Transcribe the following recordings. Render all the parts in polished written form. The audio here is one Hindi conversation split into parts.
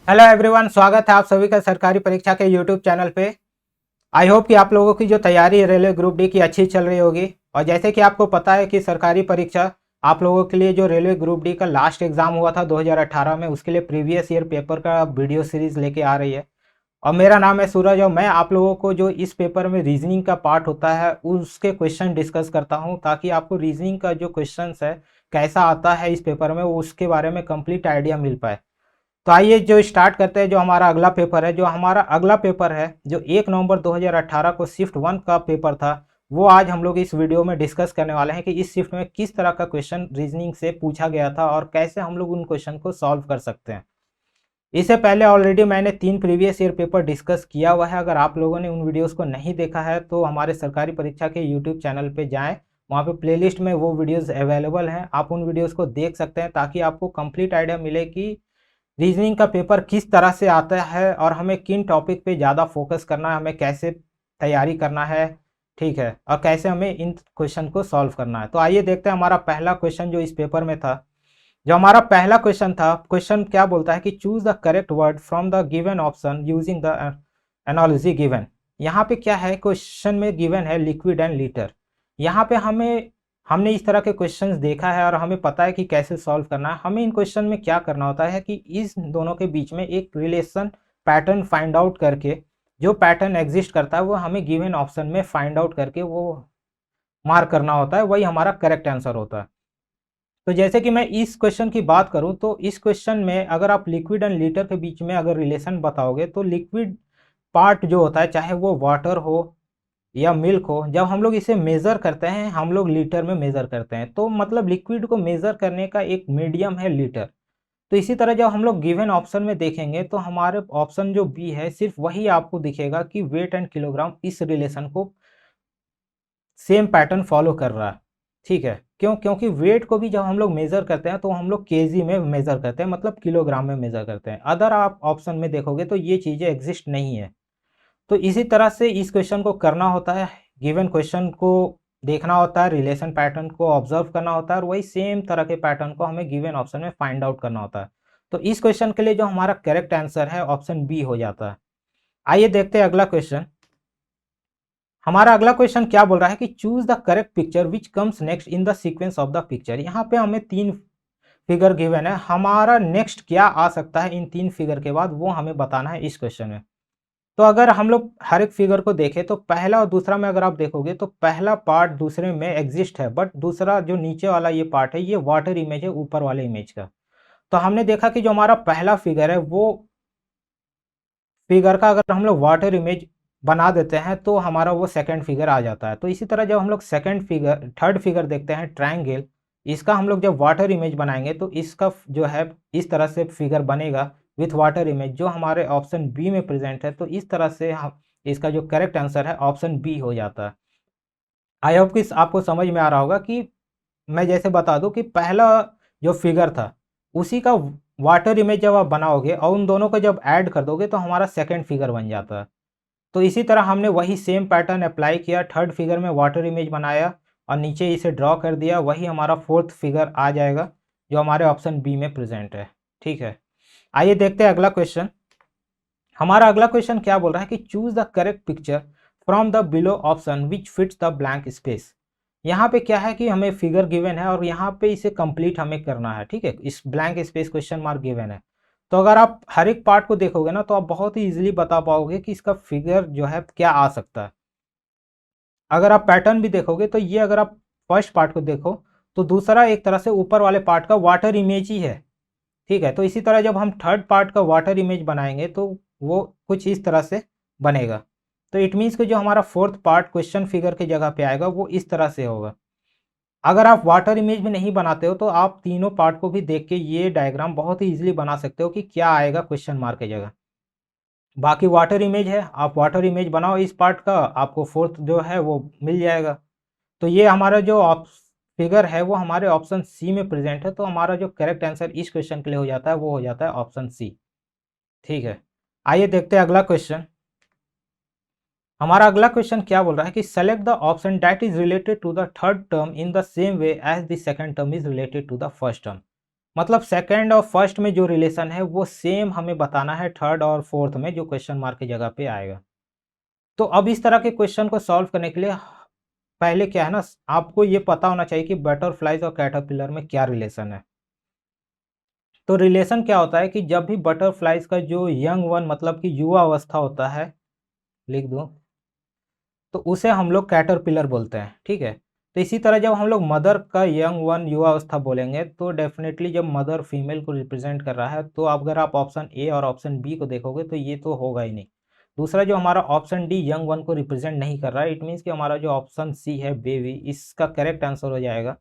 हेलो एवरीवन, स्वागत है आप सभी का सरकारी परीक्षा के यूट्यूब चैनल पे। आई होप कि आप लोगों की जो तैयारी है रेलवे ग्रुप डी की अच्छी चल रही होगी। और जैसे कि आपको पता है कि सरकारी परीक्षा आप लोगों के लिए जो रेलवे ग्रुप डी का लास्ट एग्जाम हुआ था 2018 में, उसके लिए प्रीवियस ईयर पेपर का वीडियो सीरीज लेके आ रही है। और मेरा नाम है सूरज और मैं आप लोगों को जो इस पेपर में रीजनिंग का पार्ट होता है उसके क्वेश्चन डिस्कस करता हूँ, ताकि आपको रीजनिंग का जो क्वेश्चन है कैसा आता है इस पेपर में उसके बारे में कंप्लीट आइडिया मिल पाए। तो आइए जो स्टार्ट करते हैं। जो हमारा अगला पेपर है, जो हमारा अगला पेपर है जो 1 नवंबर 2018 को शिफ्ट 1 का पेपर था, वो आज हम लोग इस वीडियो में डिस्कस करने वाले हैं कि इस शिफ्ट में किस तरह का क्वेश्चन रीजनिंग से पूछा गया था और कैसे हम लोग उन क्वेश्चन को सॉल्व कर सकते हैं। इससे पहले ऑलरेडी मैंने 3 प्रीवियस ईयर पेपर डिस्कस किया हुआ है। अगर आप लोगों ने उन वीडियोस को नहीं देखा है तो हमारे सरकारी परीक्षा के यूट्यूब चैनल पे जाएं, वहाँ पे प्लेलिस्ट में वो वीडियोस अवेलेबल हैं, आप उन वीडियोस को देख सकते हैं ताकि आपको कंप्लीट आइडिया मिले कि रीजनिंग का पेपर किस तरह से आता है और हमें किन टॉपिक पे ज़्यादा फोकस करना है, हमें कैसे तैयारी करना है, ठीक है, और कैसे हमें इन क्वेश्चन को सॉल्व करना है। तो आइए देखते हैं हमारा पहला क्वेश्चन जो इस पेपर में था। जो हमारा पहला क्वेश्चन था, क्वेश्चन क्या बोलता है कि choose the correct word from the given option using the analogy given. यहाँ पे क्या है, क्वेश्चन में गिवन है लिक्विड एंड लीटर। यहाँ पे हमने इस तरह के क्वेश्चंस देखा है और हमें पता है कि कैसे सॉल्व करना है। हमें इन क्वेश्चन में क्या करना होता है कि इस दोनों के बीच में एक रिलेशन पैटर्न फाइंड आउट करके, जो पैटर्न एग्जिस्ट करता है वो हमें गिवन ऑप्शन में फाइंड आउट करके वो मार्क करना होता है, वही हमारा करेक्ट आंसर होता है। तो जैसे कि मैं इस क्वेश्चन की बात करूं तो इस क्वेश्चन में अगर आप लिक्विड एंड लीटर के बीच में अगर रिलेशन बताओगे तो लिक्विड पार्ट जो होता है, चाहे वो वाटर हो या मिल्क हो, जब हम लोग इसे मेज़र करते हैं हम लोग लीटर में मेज़र करते हैं। तो मतलब लिक्विड को मेज़र करने का एक मीडियम है लीटर। तो इसी तरह जब हम लोग गिवन ऑप्शन में देखेंगे तो हमारे ऑप्शन जो बी है सिर्फ वही आपको दिखेगा कि वेट एंड किलोग्राम इस रिलेशन को सेम पैटर्न फॉलो कर रहा है, ठीक है। क्यों? क्योंकि वेट को भी जब हम लोग मेज़र करते हैं तो हम लोग केजी में मेज़र करते हैं, मतलब किलोग्राम में मेज़र करते हैं। अदर आप ऑप्शन में देखोगे तो ये चीज़ें एग्जिस्ट नहीं है। तो इसी तरह से इस क्वेश्चन को करना होता है, गिवन क्वेश्चन को देखना होता है, रिलेशन पैटर्न को ऑब्जर्व करना होता है और वही सेम तरह के पैटर्न को हमें गिवन ऑप्शन में फाइंड आउट करना होता है। तो इस क्वेश्चन के लिए जो हमारा करेक्ट आंसर है ऑप्शन बी हो जाता है। आइए देखते हैं अगला क्वेश्चन। हमारा अगला क्वेश्चन क्या बोल रहा है कि choose the correct picture which comes next in the sequence of the picture. यहाँ पे हमें 3 फिगर गिवन है, हमारा नेक्स्ट क्या आ सकता है इन 3 फिगर के बाद वो हमें बताना है इस क्वेश्चन में। तो अगर हम लोग हर एक फिगर को देखें तो पहला और दूसरा में अगर आप देखोगे तो पहला पार्ट दूसरे में एग्जिस्ट है, बट दूसरा जो नीचे वाला ये पार्ट है ये वाटर इमेज है ऊपर वाले इमेज का। तो हमने देखा कि जो हमारा पहला फिगर है वो फिगर का अगर हम लोग वाटर इमेज बना देते हैं तो हमारा वो सेकंड फिगर आ जाता है। तो इसी तरह जब हम लोग थर्ड फिगर देखते हैं ट्रायंगल, इसका हम लोग जब वाटर इमेज बनाएंगे तो इसका जो है इस तरह से फिगर बनेगा विथ वाटर इमेज, जो हमारे ऑप्शन बी में प्रेजेंट है। तो इस तरह से हम इसका जो करेक्ट आंसर है ऑप्शन बी हो जाता है। आई होप कि आपको समझ में आ रहा होगा कि मैं जैसे बता दूं कि पहला जो फिगर था उसी का वाटर इमेज जब आप बनाओगे और उन दोनों को जब ऐड कर दोगे तो हमारा सेकंड फिगर बन जाता है। तो इसी तरह हमने वही सेम पैटर्न अप्लाई किया, थर्ड फिगर में वाटर इमेज बनाया और नीचे इसे ड्रॉ कर दिया, वही हमारा फोर्थ फिगर आ जाएगा जो हमारे ऑप्शन बी में प्रेजेंट है, ठीक है। आइए देखते हैं अगला क्वेश्चन। हमारा अगला क्वेश्चन क्या बोल रहा है कि choose the correct picture from the below option which fits the blank space. यहाँ पे क्या है कि हमें फिगर गिवन है और यहाँ पे इसे कंप्लीट हमें करना है, ठीक है। इस blank space question mark given है। तो अगर आप हर एक पार्ट को देखोगे ना तो आप बहुत ही इजीली बता पाओगे कि इसका फिगर जो है क्या आ सकता है। अगर आप पैटर्न भी देखोगे तो ये अगर आप फर्स्ट पार्ट को देखो तो दूसरा एक तरह से ऊपर वाले पार्ट का वाटर इमेज ही है, ठीक है। तो इसी तरह जब हम थर्ड पार्ट का वाटर इमेज बनाएंगे तो वो कुछ इस तरह से बनेगा। तो इट मीन्स कि जो हमारा फोर्थ पार्ट क्वेश्चन फिगर की जगह पे आएगा वो इस तरह से होगा। अगर आप वाटर इमेज में नहीं बनाते हो तो आप तीनों पार्ट को भी देख के ये डायग्राम बहुत ही इजीली बना सकते हो कि क्या आएगा क्वेश्चन मार्क की जगह। बाकी वाटर इमेज है, आप वाटर इमेज बनाओ इस पार्ट का, आपको फोर्थ जो है वो मिल जाएगा। तो ये हमारा जो फिगर है वो हमारे ऑप्शन सी में प्रेजेंट है। तो हमारा जो करेक्ट आंसर इस क्वेश्चन के लिए हो जाता है वो हो जाता है ऑप्शन सी, ठीक है। आइए देखते हैं अगला क्वेश्चन। हमारा अगला क्वेश्चन क्या बोल रहा है कि select the option that is related to the third term in the same way as the second term is related to the first term. मतलब सेकंड और फर्स्ट में जो रिलेशन है वो सेम हमें बताना है थर्ड और फोर्थ में जो क्वेश्चन मार्क की जगह पे आएगा। तो अब इस तरह के क्वेश्चन को सॉल्व करने के लिए पहले क्या है ना, आपको ये पता होना चाहिए कि बटरफ्लाइज और कैटरपिलर में क्या रिलेशन है। तो रिलेशन क्या होता है कि जब भी बटरफ्लाइज का जो यंग वन मतलब कि युवा अवस्था होता है, लिख दो, तो उसे हम लोग कैटरपिलर बोलते हैं, ठीक है। तो इसी तरह जब हम लोग मदर का यंग वन युवा अवस्था बोलेंगे तो डेफिनेटली जब मदर फीमेल को रिप्रेजेंट कर रहा है तो अगर आप ऑप्शन ए और ऑप्शन बी को देखोगे तो ये तो होगा ही नहीं। दूसरा जो हमारा ऑप्शन डी यंग वन को रिप्रेजेंट नहीं कर रहा है, इट मीन्स कि हमारा जो ऑप्शन सी है बेबी, इसका करेक्ट आंसर हो जाएगा।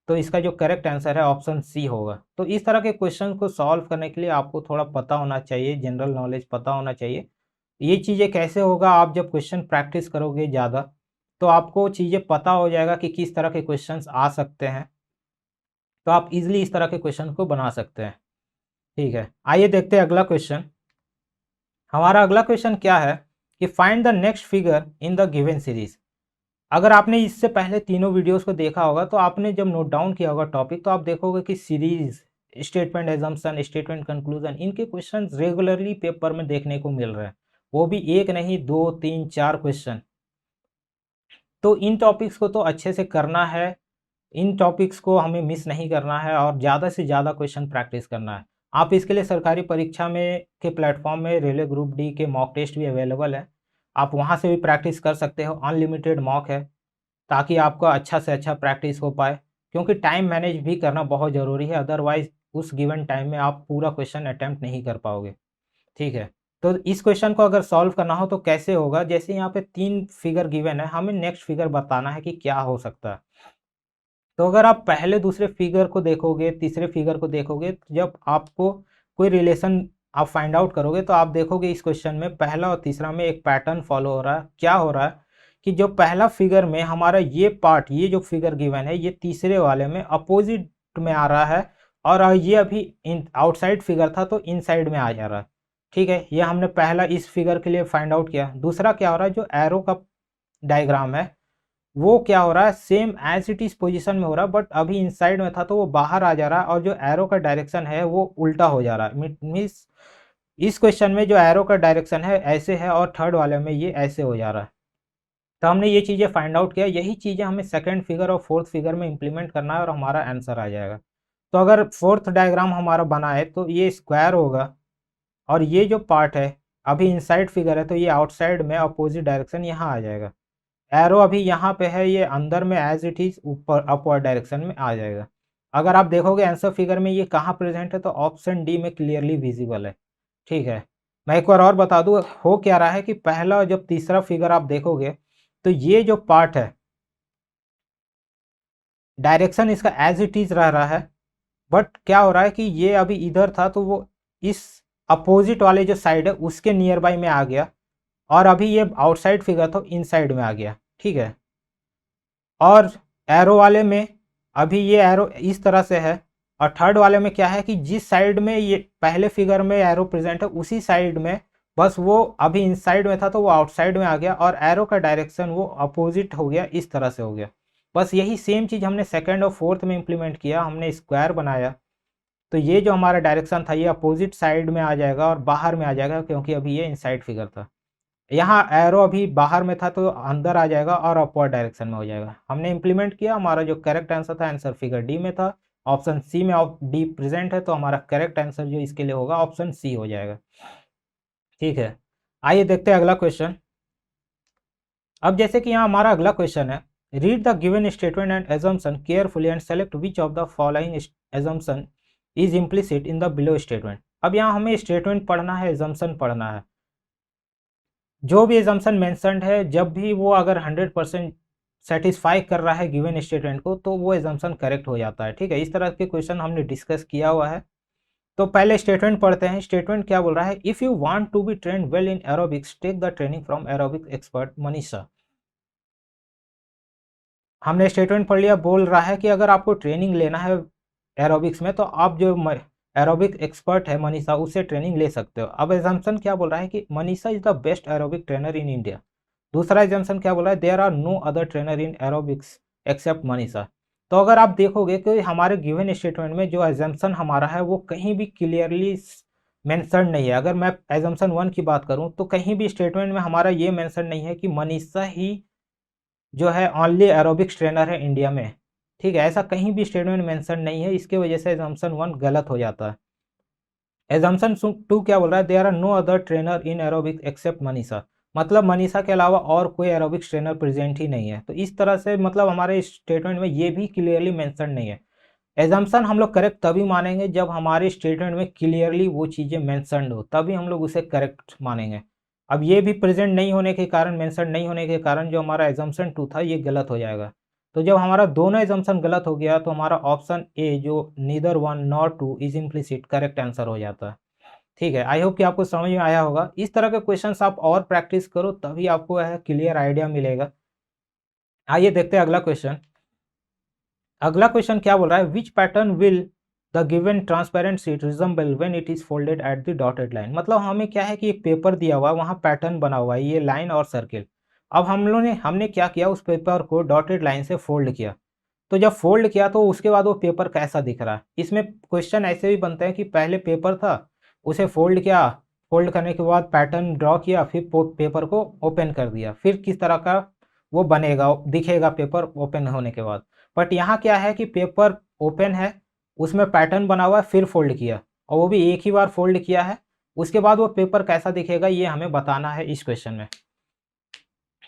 तो इसका जो करेक्ट आंसर है ऑप्शन सी होगा। तो इस तरह के क्वेश्चन को सॉल्व करने के लिए आपको थोड़ा पता होना चाहिए, जनरल नॉलेज पता होना चाहिए। ये चीज़ें कैसे होगा, आप जब क्वेश्चन प्रैक्टिस करोगे ज़्यादा तो आपको चीज़ें पता हो जाएगा कि किस तरह के क्वेश्चंस आ सकते हैं, तो आप इजीली इस तरह के क्वेश्चन को बना सकते हैं। ठीक है, आइए देखते हैं अगला क्वेश्चन। हमारा अगला क्वेश्चन क्या है कि find the next figure in the given series. अगर आपने इससे पहले तीनों वीडियोस को देखा होगा तो आपने जब नोट डाउन किया होगा टॉपिक, तो आप देखोगे कि series, statement assumption, statement conclusion, इनके क्वेश्चन रेगुलरली पेपर में देखने को मिल रहे हैं, वो भी एक नहीं, दो तीन चार क्वेश्चन। तो इन टॉपिक्स को तो अच्छे से करना है, इन टॉपिक्स को हमें मिस नहीं करना है और ज़्यादा से ज़्यादा क्वेश्चन प्रैक्टिस करना है। आप इसके लिए सरकारी परीक्षा में के प्लेटफॉर्म में रेलवे ग्रुप डी के मॉक टेस्ट भी अवेलेबल है, आप वहाँ से भी प्रैक्टिस कर सकते हो। अनलिमिटेड मॉक है ताकि आपका अच्छा से अच्छा प्रैक्टिस हो पाए, क्योंकि टाइम मैनेज भी करना बहुत ज़रूरी है, अदरवाइज उस गिवन टाइम में आप पूरा क्वेश्चन अटैम्प्ट नहीं कर पाओगे। ठीक है, तो इस क्वेश्चन को अगर सॉल्व करना हो तो कैसे होगा, जैसे यहाँ पे 3 फिगर गिवन है, हमें नेक्स्ट फिगर बताना है कि क्या हो सकता है। तो अगर आप पहले दूसरे फिगर को देखोगे, तीसरे फिगर को देखोगे, तो जब आपको कोई रिलेशन आप फाइंड आउट करोगे तो आप देखोगे इस क्वेश्चन में पहला और तीसरा में एक पैटर्न फॉलो हो रहा है। क्या हो रहा है कि जो पहला फिगर में हमारा ये पार्ट, ये जो फिगर गिवन है, ये तीसरे वाले में अपोजिट में आ रहा है, और ये अभी इन आउटसाइड फिगर था तो इनसाइड में आ जा रहा है। ठीक है, ये हमने पहला इस फिगर के लिए फाइंड आउट किया। दूसरा क्या हो रहा है, जो एरो का डायग्राम है वो क्या हो रहा है, same as it is position में हो रहा है, बट अभी इनसाइड में था तो वो बाहर आ जा रहा है, और जो एरो का डायरेक्शन है वो उल्टा हो जा रहा है। मीन्स इस क्वेश्चन में जो एरो का डायरेक्शन है ऐसे है और थर्ड वाले में ये ऐसे हो जा रहा है। तो हमने ये चीज़ें फाइंड आउट किया, यही चीज़ें हमें सेकंड फिगर और फोर्थ फिगर में इंप्लीमेंट करना है और हमारा आंसर आ जाएगा। तो अगर फोर्थ डायग्राम हमारा बना है तो ये स्क्वायर होगा, और ये जो पार्ट है अभी इनसाइड फिगर है तो ये आउटसाइड में अपोजिट डायरेक्शन यहाँ आ जाएगा। एरो अभी यहाँ पे है, ये अंदर में एज इट इज ऊपर अपवर्ड डायरेक्शन में आ जाएगा। अगर आप देखोगे आंसर फिगर में ये कहाँ प्रेजेंट है तो ऑप्शन डी में क्लियरली विजिबल है। ठीक है, मैं एक बार और बता दूँ हो क्या रहा है कि पहला और जब तीसरा फिगर आप देखोगे तो ये जो पार्ट है डायरेक्शन इसका एज इट इज रह रहा है, बट क्या हो रहा है कि ये अभी इधर था तो वो इस अपोजिट वाले जो साइड है उसके नियर बाई में आ गया, और अभी ये आउटसाइड फिगर तो इनसाइड में आ गया। ठीक है, और एरो वाले में अभी ये एरो इस तरह से है, और थर्ड वाले में क्या है कि जिस साइड में ये पहले फिगर में एरो प्रेजेंट है उसी साइड में, बस वो अभी इनसाइड में था तो वो आउटसाइड में आ गया, और एरो का डायरेक्शन वो अपोजिट हो गया, इस तरह से हो गया। बस यही सेम चीज़ हमने सेकंड और फोर्थ में इंप्लीमेंट किया, हमने स्क्वायर बनाया, तो ये जो हमारा डायरेक्शन था ये अपोजिट साइड में आ जाएगा और बाहर में आ जाएगा, क्योंकि अभी ये इनसाइड फिगर था। यहाँ एरो अभी बाहर में था तो अंदर आ जाएगा और अपवर्ड डायरेक्शन में हो जाएगा। हमने इंप्लीमेंट किया, हमारा जो करेक्ट आंसर था, आंसर फिगर डी में था, ऑप्शन सी में डी प्रेजेंट है, तो हमारा करेक्ट आंसर जो इसके लिए होगा ऑप्शन सी हो जाएगा। ठीक है, आइए देखते हैं अगला क्वेश्चन। अब जैसे कि यहाँ हमारा अगला क्वेश्चन है, read the given statement and assumption carefully and select which of the following assumption is implicit in the below statement. अब यहाँ हमें स्टेटमेंट पढ़ना है, एजम्पशन पढ़ना है। जो भी एजम्पशन मेंशन्ड है, जब भी वो अगर 100% सेटिस्फाई कर रहा है गिवन स्टेटमेंट को तो वो एजम्पशन करेक्ट हो जाता है। ठीक है, इस तरह के क्वेश्चन हमने डिस्कस किया हुआ है। तो पहले स्टेटमेंट पढ़ते हैं। स्टेटमेंट क्या बोल रहा है, if you want to be trained well in aerobics take the training from aerobic expert Manisha. हमने स्टेटमेंट पढ़ लिया, बोल रहा है कि अगर आपको ट्रेनिंग लेना है एरोबिक्स में तो आप जो एरोबिक एक्सपर्ट है मनीषा, उससे ट्रेनिंग ले सकते हो। अब एजम्पशन क्या बोल रहा है कि Manisha is the best aerobic trainer in India. दूसरा एजम्पशन क्या बोल रहा है, there are no other trainer in aerobics except Manisha. तो अगर आप देखोगे कि हमारे गिवन स्टेटमेंट में जो एजम्पशन हमारा है वो कहीं भी क्लियरली मेंशन नहीं है। अगर मैं एजम्पशन 1 की बात करूं तो कहीं भी स्टेटमेंट में हमारा ये मेंशन नहीं है कि मनीषा ही जो है ओनली एरोबिक्स ट्रेनर है इंडिया में। ठीक है, ऐसा कहीं भी स्टेटमेंट मेंशन नहीं है, इसके वजह से एजम्पशन 1 गलत हो जाता है। एजम्पशन 2 क्या बोल रहा है, there are no other trainer in aerobics except Manisha. मतलब मनीषा के अलावा और कोई एरोबिक्स ट्रेनर प्रेजेंट ही नहीं है। तो इस तरह से मतलब हमारे स्टेटमेंट में ये भी क्लियरली मेंशन नहीं है। एजम्पशन हम लोग करेक्ट तभी मानेंगे जब हमारे स्टेटमेंट में क्लियरली वो चीज़ें मेंशनड हो, तभी हम लोग उसे करेक्ट मानेंगे। अब ये भी प्रेजेंट नहीं होने के कारण, मेंशन नहीं होने के कारण जो हमारा एजम्पशन 2 था ये गलत हो जाएगा। तो जब हमारा दोनों एजम्पशन गलत हो गया तो हमारा ऑप्शन ए जो neither 1 nor 2 is implicit correct answer हो जाता है। ठीक है, आई होप कि आपको समझ में आया होगा। इस तरह के क्वेश्चंस आप और प्रैक्टिस करो तभी आपको क्लियर आइडिया मिलेगा। आइए देखते हैं अगला क्वेश्चन। अगला क्वेश्चन क्या बोल रहा है, which pattern will the given transparent sheet resemble when it is folded at the dotted line. मतलब हमें क्या है कि एक पेपर दिया हुआ है, वहाँ पैटर्न बना हुआ है, ये लाइन और सर्किल। अब हमने क्या किया, उस पेपर को डॉटेड लाइन से फोल्ड किया। तो जब फोल्ड किया तो उसके बाद वो पेपर कैसा दिख रहा है। इसमें क्वेश्चन ऐसे भी बनते हैं कि पहले पेपर था, उसे फोल्ड किया, फोल्ड करने के बाद पैटर्न ड्रॉ किया, फिर पेपर को ओपन कर दिया, फिर किस तरह का वो बनेगा, दिखेगा पेपर ओपन होने के बाद। बट यहाँ क्या है कि पेपर ओपन है, उसमें पैटर्न बना हुआ है, फिर फोल्ड किया, और वो भी एक ही बार फोल्ड किया है। उसके बाद वो पेपर कैसा दिखेगा ये हमें बताना है इस क्वेश्चन में।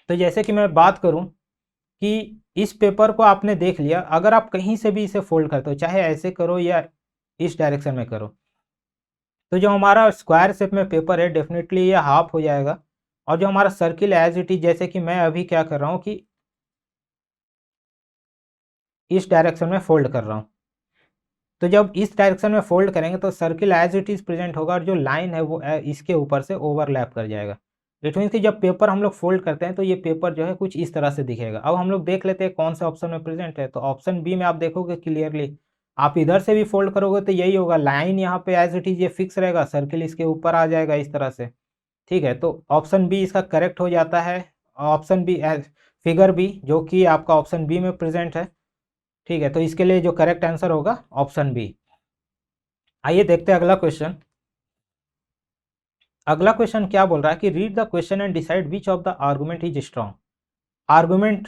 तो जैसे कि मैं बात करूं कि इस पेपर को आपने देख लिया, अगर आप कहीं से भी इसे फोल्ड करते हो, चाहे ऐसे करो या इस डायरेक्शन में करो, तो जो हमारा स्क्वायर शेप में पेपर है डेफिनेटली ये हाफ हो जाएगा। और जो हमारा सर्किल एज इट इज, जैसे कि मैं अभी क्या कर रहा हूँ कि इस डायरेक्शन में फोल्ड कर रहा हूँ, तो जब इस डायरेक्शन में फोल्ड करेंगे तो circle as it is present होगा और जो लाइन है वो इसके ऊपर से ओवरलैप कर जाएगा। इट मीन्स कि जब पेपर हम लोग फोल्ड करते हैं तो ये पेपर जो है कुछ इस तरह से दिखेगा। अब हम लोग देख लेते हैं कौन से ऑप्शन में प्रेजेंट है। तो ऑप्शन बी में आप देखोगे क्लियरली, आप इधर से भी फोल्ड करोगे तो यही होगा, लाइन यहाँ पे एज इट इज ये फिक्स रहेगा, सर्किल इसके ऊपर आ जाएगा इस तरह से। ठीक है, तो ऑप्शन बी इसका करेक्ट हो जाता है। ऑप्शन बी फिगर बी जो कि आपका ऑप्शन बी में प्रेजेंट है। ठीक है, तो इसके लिए जो करेक्ट आंसर होगा ऑप्शन बी। आइए देखते हैं अगला क्वेश्चन। अगला क्वेश्चन क्या बोल रहा है कि read the question and decide which of the argument is strong. Argument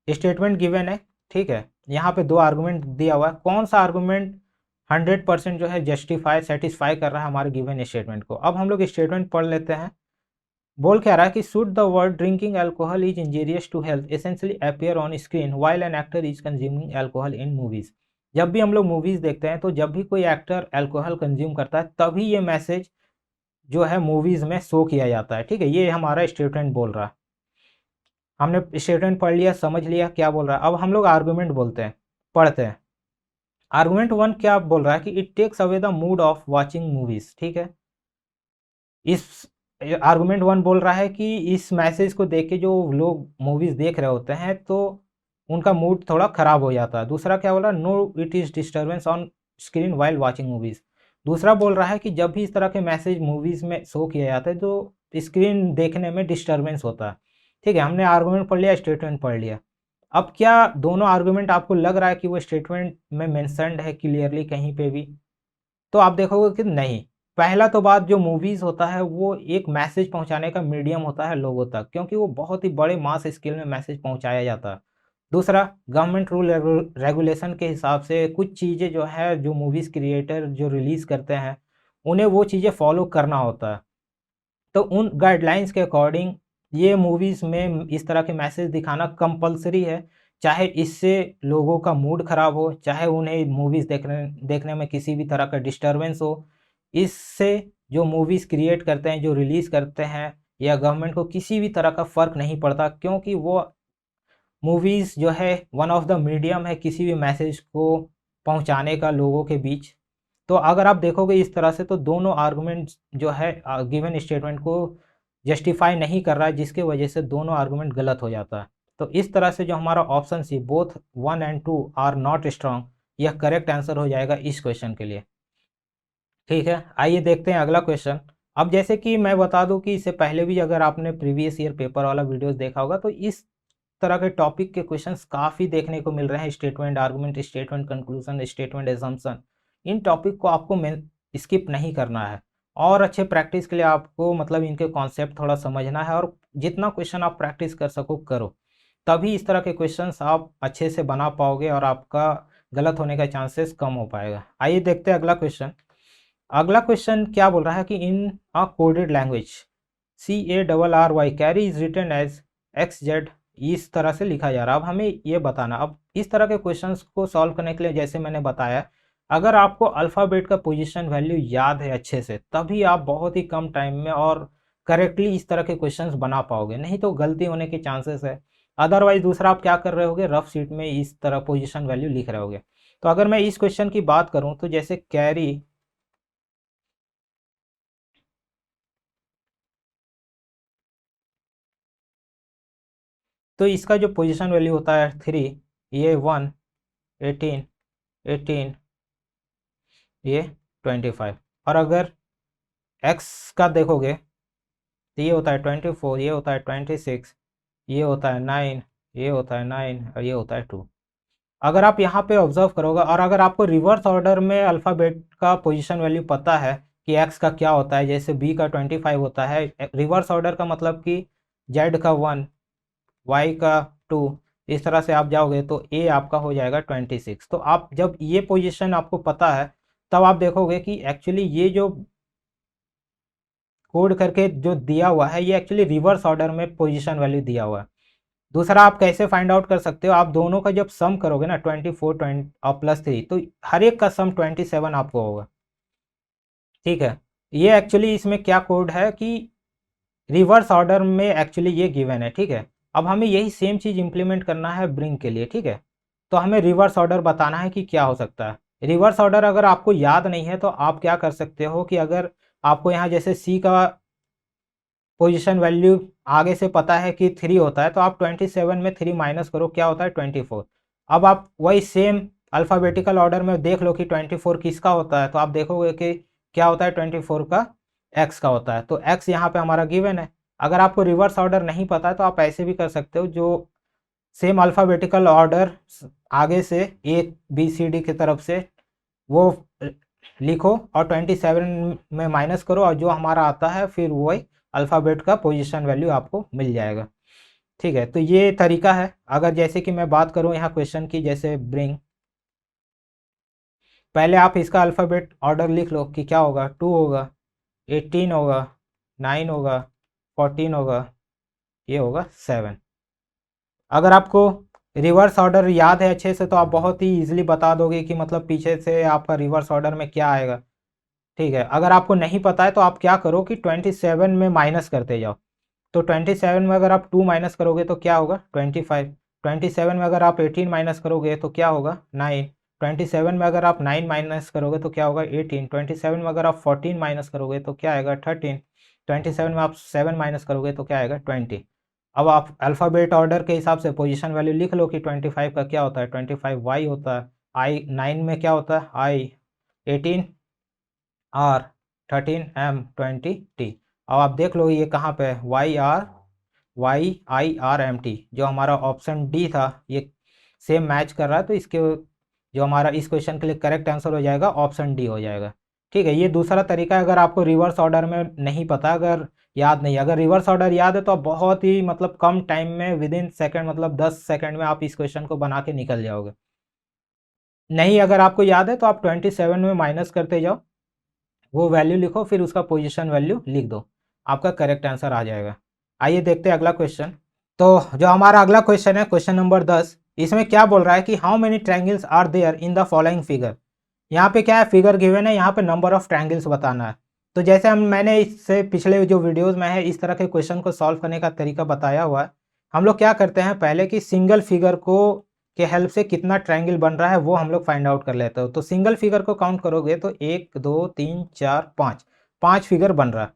statement given है, ठीक है, यहाँ पे दो आर्गुमेंट दिया हुआ है, कौन सा आर्गुमेंट 100% जो है जस्टिफाई सेटिस्फाई कर रहा है हमारे गिवन स्टेटमेंट को। अब हम लोग स्टेटमेंट पढ़ लेते हैं। बोल क्या रहा है कि should the word drinking alcohol is injurious to health essentially appear on screen while an actor is consuming alcohol in movies. जब भी हम लोग मूवीज देखते हैं तो जब भी कोई एक्टर एल्कोहल कंज्यूम करता है तभी ये मैसेज जो है मूवीज में शो किया जाता है। ठीक है, ये हमारा स्टेटमेंट बोल रहा है। हमने स्टेटमेंट पढ़ लिया, समझ लिया क्या बोल रहा है। अब हम लोग आर्गुमेंट बोलते हैं, पढ़ते हैं। आर्गुमेंट 1 क्या बोल रहा है कि it takes away the mood of watching movies. ठीक है, इस आर्गुमेंट 1 बोल रहा है कि इस मैसेज को देख के जो लोग मूवीज देख रहे होते हैं तो उनका मूड थोड़ा खराब हो जाता है। दूसरा क्या बोल रहा है, no it is disturbance on screen while watching movies. दूसरा बोल रहा है कि जब भी इस तरह के मैसेज मूवीज में शो किया जाता है तो स्क्रीन देखने में डिस्टर्बेंस होता है। ठीक है, हमने आर्गुमेंट पढ़ लिया, स्टेटमेंट पढ़ लिया। अब क्या दोनों आर्गुमेंट आपको लग रहा है कि वो स्टेटमेंट में मेंशन्ड है क्लियरली कहीं पे भी? तो आप देखोगे कि नहीं। पहला तो बात, जो मूवीज़ होता है वो एक मैसेज पहुंचाने का मीडियम होता है लोगों तक, क्योंकि वो बहुत ही बड़े मास स्केल में मैसेज पहुंचाया जाता है। दूसरा, गवर्नमेंट रूल रेगुलेशन के हिसाब से कुछ चीज़ें जो है, जो मूवीज़ क्रिएटर जो रिलीज़ करते हैं उन्हें वो चीज़ें फॉलो करना होता है। तो उन गाइडलाइंस के अकॉर्डिंग ये मूवीज़ में इस तरह के मैसेज दिखाना कंपलसरी है, चाहे इससे लोगों का मूड ख़राब हो, चाहे उन्हें मूवीज़ देखने देखने में किसी भी तरह का डिस्टर्बेंस हो। इससे जो मूवीज़ क्रिएट करते हैं, जो रिलीज़ करते हैं, या गवर्नमेंट को किसी भी तरह का फ़र्क नहीं पड़ता, क्योंकि वो मूवीज़ जो है वन ऑफ द मीडियम है किसी भी मैसेज को पहुंचाने का लोगों के बीच। तो अगर आप देखोगे इस तरह से तो दोनों आर्गुमेंट्स जो है गिवन स्टेटमेंट को जस्टिफाई नहीं कर रहा है, जिसके वजह से दोनों आर्गुमेंट गलत हो जाता है। तो इस तरह से जो हमारा option C both 1 and 2 are not strong, यह करेक्ट आंसर हो जाएगा इस क्वेश्चन के लिए। ठीक है, आइए देखते हैं अगला क्वेश्चन। अब जैसे कि मैं बता दूं कि इससे पहले भी अगर आपने प्रीवियस ईयर पेपर वाला वीडियोस देखा होगा तो इस तरह के टॉपिक के क्वेश्चंस काफ़ी देखने को मिल रहे हैं। Statement argument, statement conclusion, statement assumption, इन टॉपिक को आपको स्किप नहीं करना है। और अच्छे प्रैक्टिस के लिए आपको मतलब इनके कॉन्सेप्ट थोड़ा समझना है, और जितना क्वेश्चन आप प्रैक्टिस कर सको करो, तभी इस तरह के क्वेश्चंस आप अच्छे से बना पाओगे और आपका गलत होने का चांसेस कम हो पाएगा। आइए देखते हैं अगला क्वेश्चन। अगला क्वेश्चन क्या बोल रहा है कि in a coded language CARRY carry is written as XZ, इस तरह से लिखा जा रहा है। अब हमें ये बताना, अब इस तरह के क्वेश्चंस को सॉल्व करने के लिए जैसे मैंने बताया, अगर आपको अल्फ़ाबेट का पोजीशन वैल्यू याद है अच्छे से, तभी आप बहुत ही कम टाइम में और करेक्टली इस तरह के क्वेश्चंस बना पाओगे, नहीं तो गलती होने के चांसेस है। अदरवाइज दूसरा आप क्या कर रहे होगे, रफ शीट में इस तरह पोजीशन वैल्यू लिख रहे होगे। तो अगर मैं इस क्वेश्चन की बात करूं तो जैसे कैरी तो इसका जो पोजीशन वैल्यू होता है 3, ये 1, 18, 18, ये 25। और अगर x का देखोगे तो ये होता है 24, ये होता है 26, ये होता है 9, ये होता है 9 और ये होता है 2। अगर आप यहाँ पे ऑब्जर्व करोगे और अगर आपको रिवर्स ऑर्डर में अल्फ़ाबेट का पोजीशन वैल्यू पता है कि x का क्या होता है, जैसे b का 25 होता है, रिवर्स ऑर्डर का मतलब कि z का 1, y का 2, इस तरह से आप जाओगे तो a आपका हो जाएगा 26। तो आप जब ये पोजीशन आपको पता है, तब आप देखोगे कि एक्चुअली ये जो कोड करके जो दिया हुआ है, ये एक्चुअली रिवर्स ऑर्डर में पोजीशन वैल्यू दिया हुआ है। दूसरा आप कैसे फाइंड आउट कर सकते हो, आप दोनों का जब सम करोगे ना 24 और +3, तो हर एक का सम 27 आपको होगा। ठीक है, ये एक्चुअली इसमें क्या कोड है कि रिवर्स ऑर्डर में एक्चुअली ये गिवन है। ठीक है, अब हमें यही सेम चीज़ इंप्लीमेंट करना है ब्रिंग के लिए। ठीक है, तो हमें रिवर्स ऑर्डर बताना है कि क्या हो सकता है। रिवर्स ऑर्डर अगर आपको याद नहीं है तो आप क्या कर सकते हो कि अगर आपको यहाँ जैसे सी का पोजीशन वैल्यू आगे से पता है कि 3 होता है, तो आप 27 में 3 माइनस करो, क्या होता है 24। अब आप वही सेम अल्फ़ाबेटिकल ऑर्डर में देख लो कि 24 किसका होता है, तो आप देखोगे कि क्या होता है 24 का x का होता है। तो x यहाँ पे हमारा गिवन है। अगर आपको रिवर्स ऑर्डर नहीं पता है तो आप ऐसे भी कर सकते हो, जो सेम अल्फ़ाबेटिकल ऑर्डर आगे से ABCD की तरफ से वो लिखो और 27 में माइनस करो, और जो हमारा आता है फिर वही अल्फ़ाबेट का पोजीशन वैल्यू आपको मिल जाएगा। ठीक है, तो ये तरीका है। अगर जैसे कि मैं बात करूँ यहाँ क्वेश्चन की, जैसे ब्रिंग, पहले आप इसका अल्फ़ाबेट ऑर्डर लिख लो कि क्या होगा, 2 होगा, 18 होगा, 9 होगा, 14 होगा, ये होगा 7। अगर आपको रिवर्स ऑर्डर याद है अच्छे से तो आप बहुत ही ईजिली बता दोगे कि मतलब पीछे से आपका रिवर्स ऑर्डर में क्या आएगा। ठीक है, अगर आपको नहीं पता है तो आप क्या करो कि 27 में माइनस करते जाओ। तो 27 में अगर आप 2 माइनस करोगे तो क्या होगा 25। 27 में अगर आप 18 माइनस करोगे तो क्या होगा 9। 27 में अगर आप 9 माइनस करोगे तो क्या होगा 18। 27 में अगर आप 14 माइनस करोगे तो क्या आएगा 13। 27 में आप 7 माइनस करोगे तो क्या आएगा 20। अब आप अल्फ़ाबेट ऑर्डर के हिसाब से पोजीशन वैल्यू लिख लो कि 25 का क्या होता है 25 वाई होता है, आई 9 में क्या होता है आई, 18 आर, 13 एम, 20 टी। अब आप देख लो ये कहाँ पे है, YIRMT, जो हमारा ऑप्शन डी था ये सेम मैच कर रहा है, तो इसके जो हमारा इस क्वेश्चन के लिए करेक्ट आंसर हो जाएगा ऑप्शन डी हो जाएगा। ठीक है, ये दूसरा तरीका है अगर आपको रिवर्स ऑर्डर में नहीं पता, अगर याद नहीं, अगर रिवर्स ऑर्डर याद है तो आप बहुत ही मतलब कम टाइम में विदिन सेकंड मतलब 10 सेकंड में आप इस क्वेश्चन को बना के निकल जाओगे। नहीं अगर आपको याद है तो आप 27 में माइनस करते जाओ, वो वैल्यू लिखो, फिर उसका पोजीशन वैल्यू लिख दो, आपका करेक्ट आंसर आ जाएगा। आइए देखते हैं अगला क्वेश्चन। तो जो हमारा अगला क्वेश्चन है क्वेश्चन नंबर 10, इसमें क्या बोल रहा है कि how many triangles are there in the following figure. यहाँ पे क्या है, फिगर गिवन है, यहाँ पे नंबर ऑफ ट्रायंगल्स बताना है। तो जैसे मैंने इससे पिछले जो वीडियोस में है इस तरह के क्वेश्चन को सॉल्व करने का तरीका बताया हुआ है। हम लोग क्या करते हैं पहले कि सिंगल फिगर को के हेल्प से कितना ट्रायंगल बन रहा है वो हम लोग फाइंड आउट कर लेते हो। तो सिंगल फिगर को काउंट करोगे तो 1 2 3 4 5, 5 फिगर बन रहा है।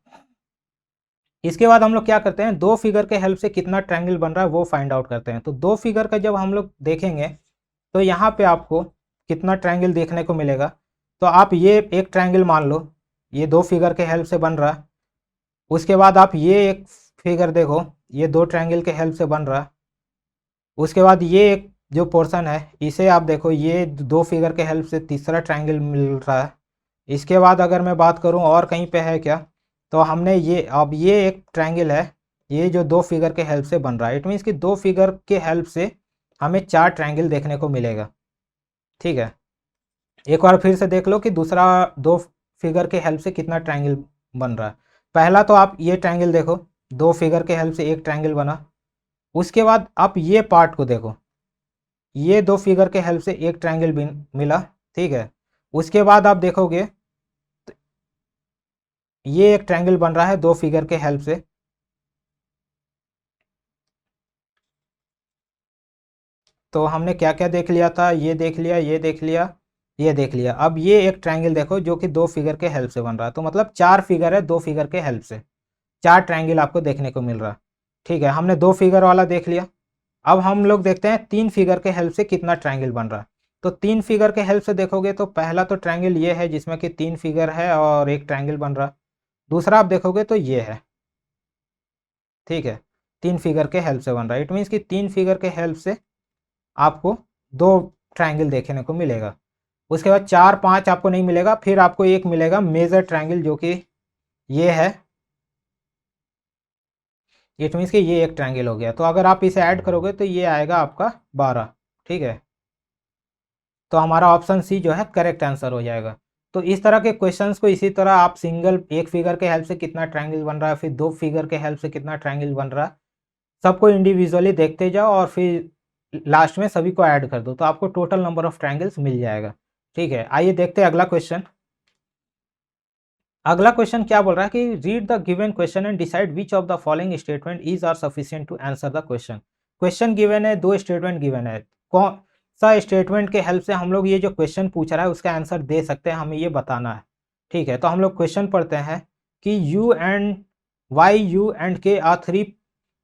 इसके बाद हम लोग क्या करते हैं, दो फिगर के हेल्प से कितना ट्रायंगल बन रहा है वो फाइंड आउट करते हैं। तो दो फिगर का जब हम लोग देखेंगे तो यहाँ पे आपको कितना ट्रायंगल देखने को मिलेगा। तो आप ये एक ट्रायंगल मान लो, ये दो फिगर के हेल्प से बन रहा है। उसके बाद आप ये एक फिगर देखो, ये दो ट्रायंगल के हेल्प से बन रहा है। उसके बाद ये एक जो पोर्शन है इसे आप देखो, ये दो फिगर के हेल्प से तीसरा ट्रायंगल मिल रहा है। इसके बाद अगर मैं बात करूं और कहीं पे है क्या, तो हमने ये अब ये एक ट्रायंगल है, ये जो दो फिगर के हेल्प से बन रहा है। इट मीन्स कि दो फिगर के हेल्प से हमें चार ट्रायंगल देखने को मिलेगा। ठीक है, एक बार फिर से देख लो कि दूसरा दो फिगर के हेल्प से कितना ट्रायंगल बन रहा है। पहला तो आप ये ट्रायंगल देखो, दो फिगर के हेल्प से एक ट्रायंगल बना। उसके बाद आप ये पार्ट को देखो, ये दो फिगर के हेल्प से एक ट्रायंगल मिला। ठीक है, उसके बाद आप देखोगे ये एक ट्रायंगल बन रहा है दो फिगर के हेल्प से। तो हमने क्या क्या देख लिया था, ये देख लिया, ये देख लिया, ये देख लिया। अब ये एक ट्रायंगल देखो जो कि दो फिगर के हेल्प से बन रहा है, तो मतलब चार फिगर है दो फिगर के हेल्प से, चार ट्रायंगल आपको देखने को मिल रहा है। ठीक है, हमने दो फिगर वाला देख लिया। अब हम लोग देखते हैं तीन फिगर के हेल्प से कितना ट्रायंगल बन रहा है। तो तीन फिगर के हेल्प से देखोगे तो पहला तो ट्रायंगल ये है जिसमें कि तीन फिगर है और एक ट्रायंगल बन रहा है। दूसरा आप देखोगे तो ये है। ठीक है, तीन फिगर के हेल्प से बन रहा है। इट मीन्स कि तीन फिगर के हेल्प से आपको दो ट्रायंगल देखने को मिलेगा। उसके बाद चार पाँच आपको नहीं मिलेगा, फिर आपको एक मिलेगा मेजर ट्रायंगल जो कि ये है। इट मीन्स कि ये एक ट्रायंगल हो गया। तो अगर आप इसे ऐड करोगे तो ये आएगा आपका 12। ठीक है, तो हमारा ऑप्शन सी जो है करेक्ट आंसर हो जाएगा। तो इस तरह के क्वेश्चंस को इसी तरह आप सिंगल एक फिगर के हेल्प से कितना ट्रायंगल बन रहा है, फिर दो फिगर के हेल्प से कितना ट्रायंगल बन रहा है, सबको इंडिविजुअली देखते जाओ और फिर लास्ट में सभी को ऐड कर दो, तो आपको टोटल नंबर ऑफ ट्रायंगल्स मिल जाएगा। ठीक है, आइए देखते हैं अगला क्वेश्चन। अगला क्वेश्चन क्या बोल रहा है कि read the given question and decide which of the following statement is are sufficient to answer the question. Question given है, दो स्टेटमेंट गिवन है, कौन सा स्टेटमेंट के हेल्प से हम लोग ये जो क्वेश्चन पूछ रहा है उसका आंसर दे सकते हैं, हमें ये बताना है। ठीक है, तो हम लोग क्वेश्चन पढ़ते हैं कि U and Y U and K are three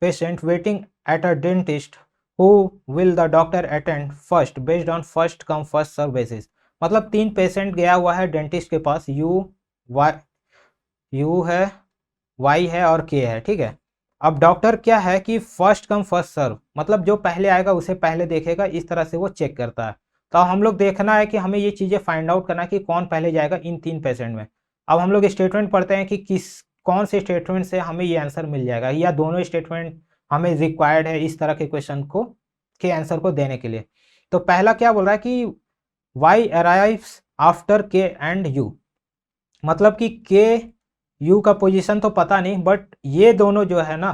patient waiting at a dentist who will the doctor attend first based on first come first serve basis. मतलब तीन पेशेंट गया हुआ है डेंटिस्ट के पास, यू है, वाई है और के है। ठीक है, अब डॉक्टर क्या है कि फर्स्ट कम फर्स्ट सर्व, मतलब जो पहले आएगा उसे पहले देखेगा, इस तरह से वो चेक करता है। तो हम लोग देखना है कि हमें ये चीज़ें फाइंड आउट करना है कि कौन पहले जाएगा इन तीन पेशेंट में। अब हम लोग स्टेटमेंट पढ़ते हैं कि कौन से स्टेटमेंट से हमें ये आंसर मिल जाएगा, या दोनों स्टेटमेंट हमें रिक्वायर्ड है इस तरह के क्वेश्चन को के आंसर को देने के लिए। तो पहला क्या बोल रहा है कि वाई अराइव्स आफ्टर के एंड यू, मतलब कि के यू का पोजीशन तो पता नहीं, बट ये दोनों जो है ना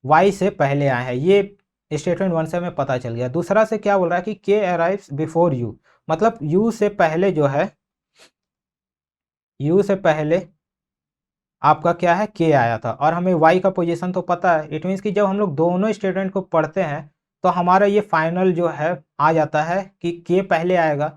वाई से पहले आए हैं, ये स्टेटमेंट वन से हमें पता चल गया। दूसरा से क्या बोल रहा है कि के अराइव्स बिफोर यू, मतलब यू से पहले जो है, यू से पहले आपका क्या है के आया था, और हमें वाई का पोजीशन तो पता है। इट मीन्स कि जब हम लोग दोनों स्टेटमेंट को पढ़ते हैं तो हमारा ये फाइनल जो है आ जाता है कि के पहले आएगा,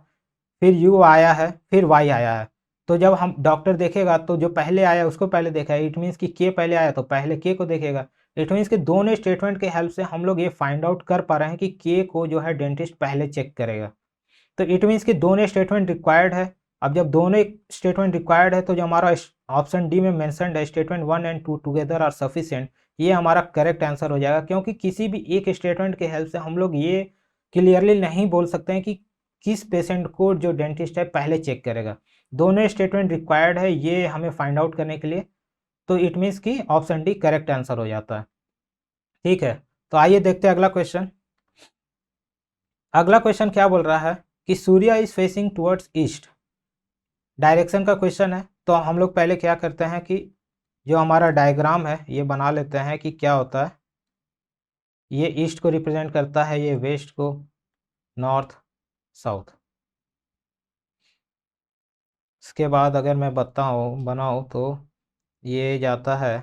फिर यू आया है, फिर वाई आया है। तो जब हम डॉक्टर देखेगा तो जो पहले आया उसको पहले देखा है, इट मीन्स कि के पहले आया तो पहले के को देखेगा। इट मीन्स कि दोनों स्टेटमेंट के हेल्प से हम लोग ये फाइंड आउट कर पा रहे हैं कि के को जो है डेंटिस्ट पहले चेक करेगा। तो इट मीन्स कि दोनों स्टेटमेंट रिक्वायर्ड है। अब जब दोनों स्टेटमेंट रिक्वायर्ड है तो जो हमारा ऑप्शन डी में मेंशन्ड है statement one and two together are sufficient, ये हमारा करेक्ट आंसर हो जाएगा। क्योंकि किसी भी एक स्टेटमेंट के हेल्प से हम लोग ये क्लियरली नहीं बोल सकते हैं कि किस पेशेंट को जो डेंटिस्ट है पहले चेक करेगा। दोनों स्टेटमेंट रिक्वायर्ड है ये हमें फाइंड आउट करने के लिए, तो इट मीन्स कि ऑप्शन डी करेक्ट आंसर हो जाता है। ठीक है, तो आइए देखते हैं अगला क्वेश्चन। अगला क्वेश्चन क्या बोल रहा है कि Surya is facing towards east, direction का क्वेश्चन है। तो हम लोग पहले क्या करते हैं कि जो हमारा डायग्राम है ये बना लेते हैं कि क्या होता है। ये ईस्ट को रिप्रेजेंट करता है, ये वेस्ट को, नॉर्थ, साउथ। इसके बाद अगर मैं बनाऊँ तो ये जाता है,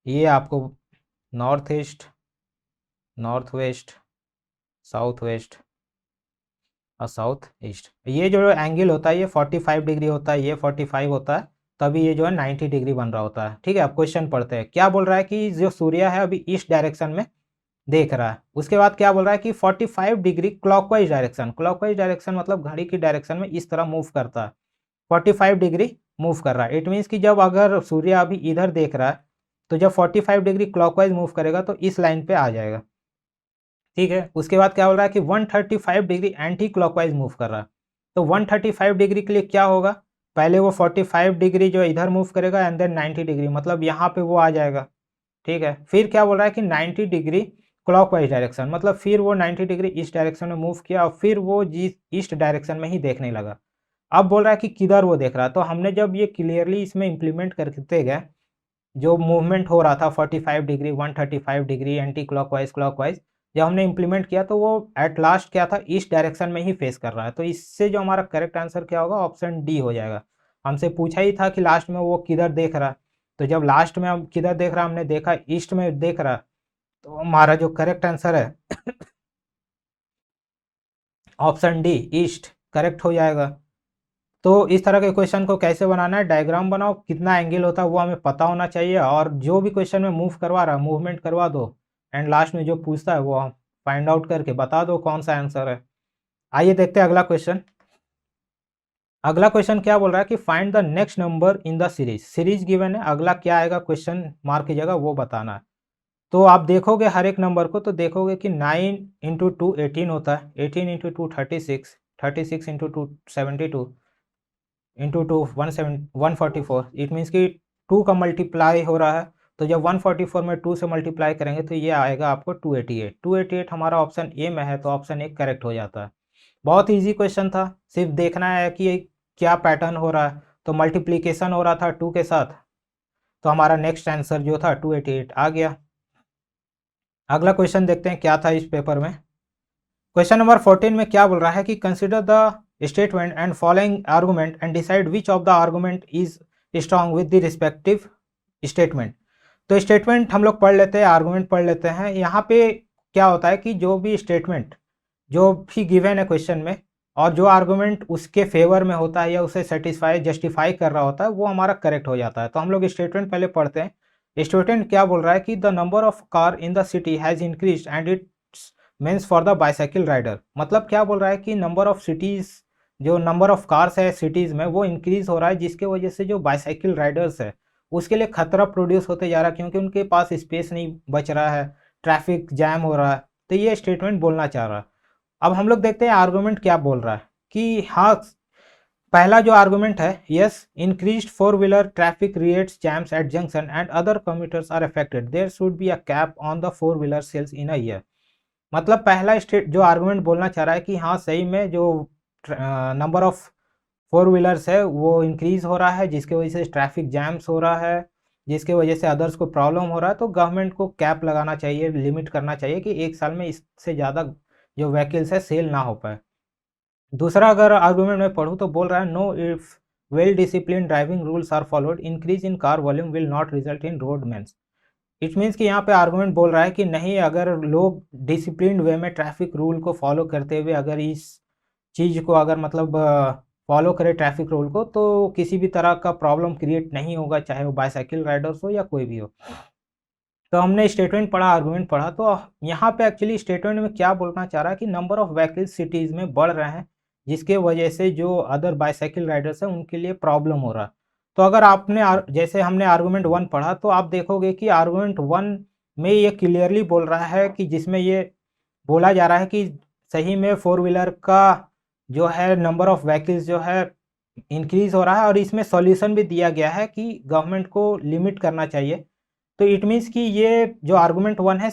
ये आपको north east, north west, south west और साउथ ईस्ट। ये जो एंगल होता है ये 45 डिग्री होता है, ये 45 होता है, तभी ये जो है 90 डिग्री बन रहा होता है। ठीक है, अब क्वेश्चन पढ़ते हैं। क्या बोल रहा है कि जो सूर्य है अभी ईस्ट डायरेक्शन में देख रहा है। उसके बाद क्या बोल रहा है कि 45 degree clockwise direction, clockwise direction मतलब घड़ी की डायरेक्शन में इस तरह मूव करता है, 45 डिग्री मूव कर रहा है। इट मीन्स कि जब अगर सूर्य अभी इधर देख रहा है तो जब 45 डिग्री क्लॉकवाइज मूव करेगा तो इस लाइन पे आ जाएगा, ठीक है। उसके बाद क्या बोल रहा है कि 135 डिग्री एंटी क्लॉकवाइज मूव कर रहा है, तो 135 डिग्री के लिए क्या होगा, पहले वो 45 डिग्री जो इधर मूव करेगा एंड देन 90 डिग्री, मतलब यहाँ पे वो आ जाएगा, ठीक है। फिर क्या बोल रहा है कि 90 डिग्री क्लॉकवाइज डायरेक्शन, मतलब फिर वो 90 डिग्री इस डायरेक्शन में मूव किया और फिर वो जिस ईस्ट डायरेक्शन में ही देखने लगा। अब बोल रहा है कि किधर वो देख रहा है, तो हमने जब ये क्लियरली इसमें इम्प्लीमेंट करते गए, जो मूवमेंट हो रहा था 45 degree 135 degree anti clockwise clockwise, जब हमने इम्प्लीमेंट किया तो वो एट लास्ट क्या था, ईस्ट डायरेक्शन में ही फेस कर रहा है। तो इससे जो हमारा करेक्ट आंसर क्या होगा, ऑप्शन डी हो जाएगा। हमसे पूछा ही था कि लास्ट में वो किधर देख रहा है, तो जब लास्ट में हम किधर देख रहा, हमने देखा ईस्ट में देख रहा, तो हमारा जो करेक्ट आंसर है ऑप्शन डी ईस्ट करेक्ट हो जाएगा। तो इस तरह के क्वेश्चन को कैसे बनाना है, डायग्राम बनाओ, कितना एंगल होता है वो हमें पता होना चाहिए, और जो भी क्वेश्चन में मूव करवा रहा है मूवमेंट करवा दो, एंड लास्ट में जो पूछता है वो फाइंड आउट करके बता दो कौन सा आंसर है। आइए देखते हैं अगला क्वेश्चन। अगला क्वेश्चन क्या बोल रहा है कि find the next number in the series, series given है, अगला क्या आएगा क्वेश्चन मार्क की जगह वो बताना है। तो आप देखोगे हर एक नंबर को, तो देखोगे कि 9 इंटू 2 18 होता है, 18 into 2 36, 36 into 2 72, into 2 144, it means कि 2 का मल्टीप्लाई हो रहा है, तो जब 144 में 2 से मल्टीप्लाई करेंगे तो ये आएगा आपको 288। 288 हमारा ऑप्शन ए में है, तो ऑप्शन ए करेक्ट हो जाता है। बहुत इजी क्वेश्चन था, सिर्फ देखना है कि क्या पैटर्न हो रहा है। तो मल्टीप्लीकेशन हो रहा था 2 के साथ, तो हमारा नेक्स्ट आंसर जो था 288 आ गया। अगला क्वेश्चन देखते हैं क्या था इस पेपर में। क्वेश्चन नंबर 14 में क्या बोल रहा है कि consider the statement and following argument and decide which of the argument is strong with the respective statement. तो स्टेटमेंट हम लोग पढ़ लेते हैं, आर्गुमेंट पढ़ लेते हैं। यहाँ पे क्या होता है कि जो भी स्टेटमेंट जो भी गिवन है क्वेश्चन में, और जो आर्गुमेंट उसके फेवर में होता है या उसे सेटिस्फाई जस्टिफाई कर रहा होता है, वो हमारा करेक्ट हो जाता है। तो हम लोग स्टेटमेंट पहले पढ़ते हैं। स्टेटमेंट क्या बोल रहा है कि the number of car in the city has increase and it's means for the bicycle rider. मतलब क्या बोल रहा है कि नंबर ऑफ सिटीज़, जो नंबर ऑफ कार्स है सिटीज़ में वो इंक्रीज़ हो रहा है, जिसके वजह से जो बाईसाइकिल राइडर्स है उसके लिए खतरा प्रोड्यूस होते जा रहा है, क्योंकि उनके पास स्पेस नहीं बच रहा है, ट्रैफिक जैम हो रहा है। तो ये स्टेटमेंट बोलना चाह रहा है। अब हम लोग देखते हैं आर्गुमेंट क्या बोल रहा है कि हाँ, पहला जो आर्गुमेंट है, yes increased four wheeler traffic creates jams at junction and other commuters are affected, there should be a cap on the four wheeler sales in a year. मतलब पहला स्टेट जो आर्गुमेंट बोलना चाह रहा है कि हाँ सही में जो नंबर ऑफ फोर व्हीलर्स है वो इंक्रीज हो रहा है, जिसकी वजह से ट्रैफिक जैम्स हो रहा है, जिसके वजह से अदर्स को प्रॉब्लम हो रहा है। तो गवर्नमेंट को कैप लगाना चाहिए, लिमिट करना चाहिए कि एक साल में इससे ज़्यादा जो व्हीकल्स है सेल ना हो पाए। दूसरा अगर आर्गुमेंट में पढ़ूँ तो बोल रहा है no if well discipline driving rules are followed increase in car volume will not result in road mess. It means कि यहाँ पे आर्गुमेंट बोल रहा है कि नहीं, अगर लोग डिसिप्लिन वे में ट्रैफिक रूल को फॉलो करते हुए अगर इस चीज़ को अगर मतलब फॉलो करे ट्रैफिक रूल को, तो किसी भी तरह का प्रॉब्लम क्रिएट नहीं होगा, चाहे वो बाईसाइकिल राइडर्स हो या कोई भी हो। तो हमने स्टेटमेंट पढ़ा, आर्गुमेंट पढ़ा, तो यहाँ पे एक्चुअली स्टेटमेंट में क्या बोलना चाह रहा है कि नंबर ऑफ व्हीकल्स सिटीज़ में बढ़ रहे हैं, जिसके वजह से जो अदर बाईसाइकिल राइडर्स हैं उनके लिए प्रॉब्लम हो रहा है। तो अगर आपने जैसे हमने आर्गुमेंट 1 पढ़ा, तो आप देखोगे कि आर्गुमेंट 1 में ये क्लियरली बोल रहा है कि जिसमें ये बोला जा रहा है कि सही में फोर व्हीलर का जो है नंबर ऑफ व्हीकल्स जो है इंक्रीज हो रहा है, और इसमें सॉल्यूशन भी दिया गया है कि गवर्नमेंट को लिमिट करना चाहिए। तो इट मीन्स कि ये जो आर्गुमेंट 1 है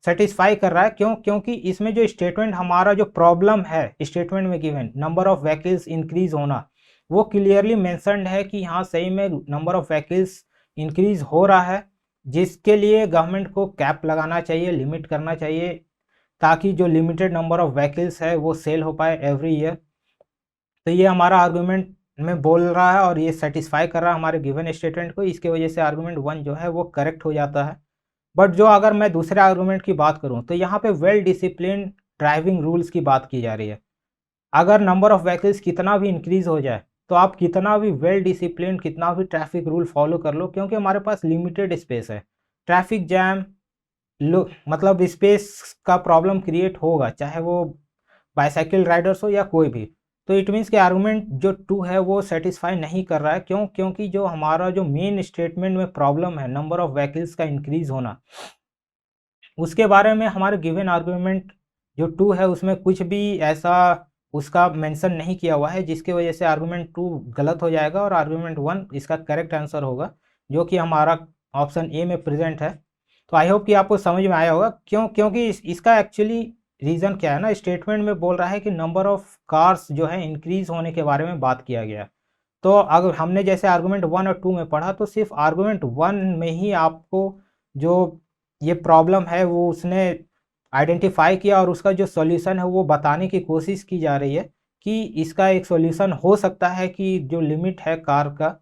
सेटिस्फाई कर रहा है, क्यों, क्योंकि इसमें जो स्टेटमेंट हमारा जो प्रॉब्लम है स्टेटमेंट में given number of vehicles increase होना, वो क्लियरली मेंशन्ड है कि हाँ सही में नंबर ऑफ व्हीकल्स इंक्रीज हो रहा है, जिसके लिए गवर्नमेंट को कैप लगाना चाहिए, लिमिट करना चाहिए, ताकि जो लिमिटेड नंबर ऑफ व्हीकल्स है वो सेल हो पाए एवरी ईयर। तो ये हमारा आर्गुमेंट में बोल रहा है और ये सेटिस्फाई कर रहा है हमारे गिवन स्टेटमेंट को, इसके वजह से आर्गुमेंट 1 जो है वो करेक्ट हो जाता है। बट जो अगर मैं दूसरे आर्गुमेंट की बात करूं, तो यहाँ पे वेल डिसिप्लिन ड्राइविंग रूल्स की बात की जा रही है। अगर नंबर ऑफ व्हीकल्स कितना भी इंक्रीज हो जाए, तो आप कितना भी वेल डिसिप्लिन, कितना भी ट्रैफिक रूल फॉलो कर लो, क्योंकि हमारे पास लिमिटेड स्पेस है, ट्रैफिक जैम लो मतलब स्पेस का प्रॉब्लम क्रिएट होगा, चाहे वो बाईसाइकिल राइडर्स हो या कोई भी। तो इट मीन्स कि आर्गूमेंट जो 2 है वो सेटिस्फाई नहीं कर रहा है। क्यों? क्योंकि जो हमारा जो मेन स्टेटमेंट में प्रॉब्लम है, नंबर ऑफ व्हीकल्स का इंक्रीज होना, उसके बारे में हमारे गिवन आर्गूमेंट जो 2 है उसमें कुछ भी ऐसा उसका मेंशन नहीं किया हुआ है, जिसकी वजह से आर्गूमेंट 2 गलत हो जाएगा और आर्गूमेंट 1 इसका करेक्ट आंसर होगा, जो कि हमारा ऑप्शन ए में प्रेजेंट है। तो आई होप कि आपको समझ में आया होगा। क्यों? क्योंकि इसका एक्चुअली रीज़न क्या है ना, स्टेटमेंट में बोल रहा है कि नंबर ऑफ कार्स जो है इंक्रीज होने के बारे में बात किया गया। तो अगर हमने जैसे आर्गूमेंट 1 और 2 में पढ़ा, तो सिर्फ आर्गूमेंट 1 में ही आपको जो ये प्रॉब्लम है वो उसने आइडेंटिफाई किया और उसका जो सॉल्यूशन है वो बताने की कोशिश की जा रही है कि इसका एक सॉल्यूशन हो सकता है कि जो लिमिट है कार का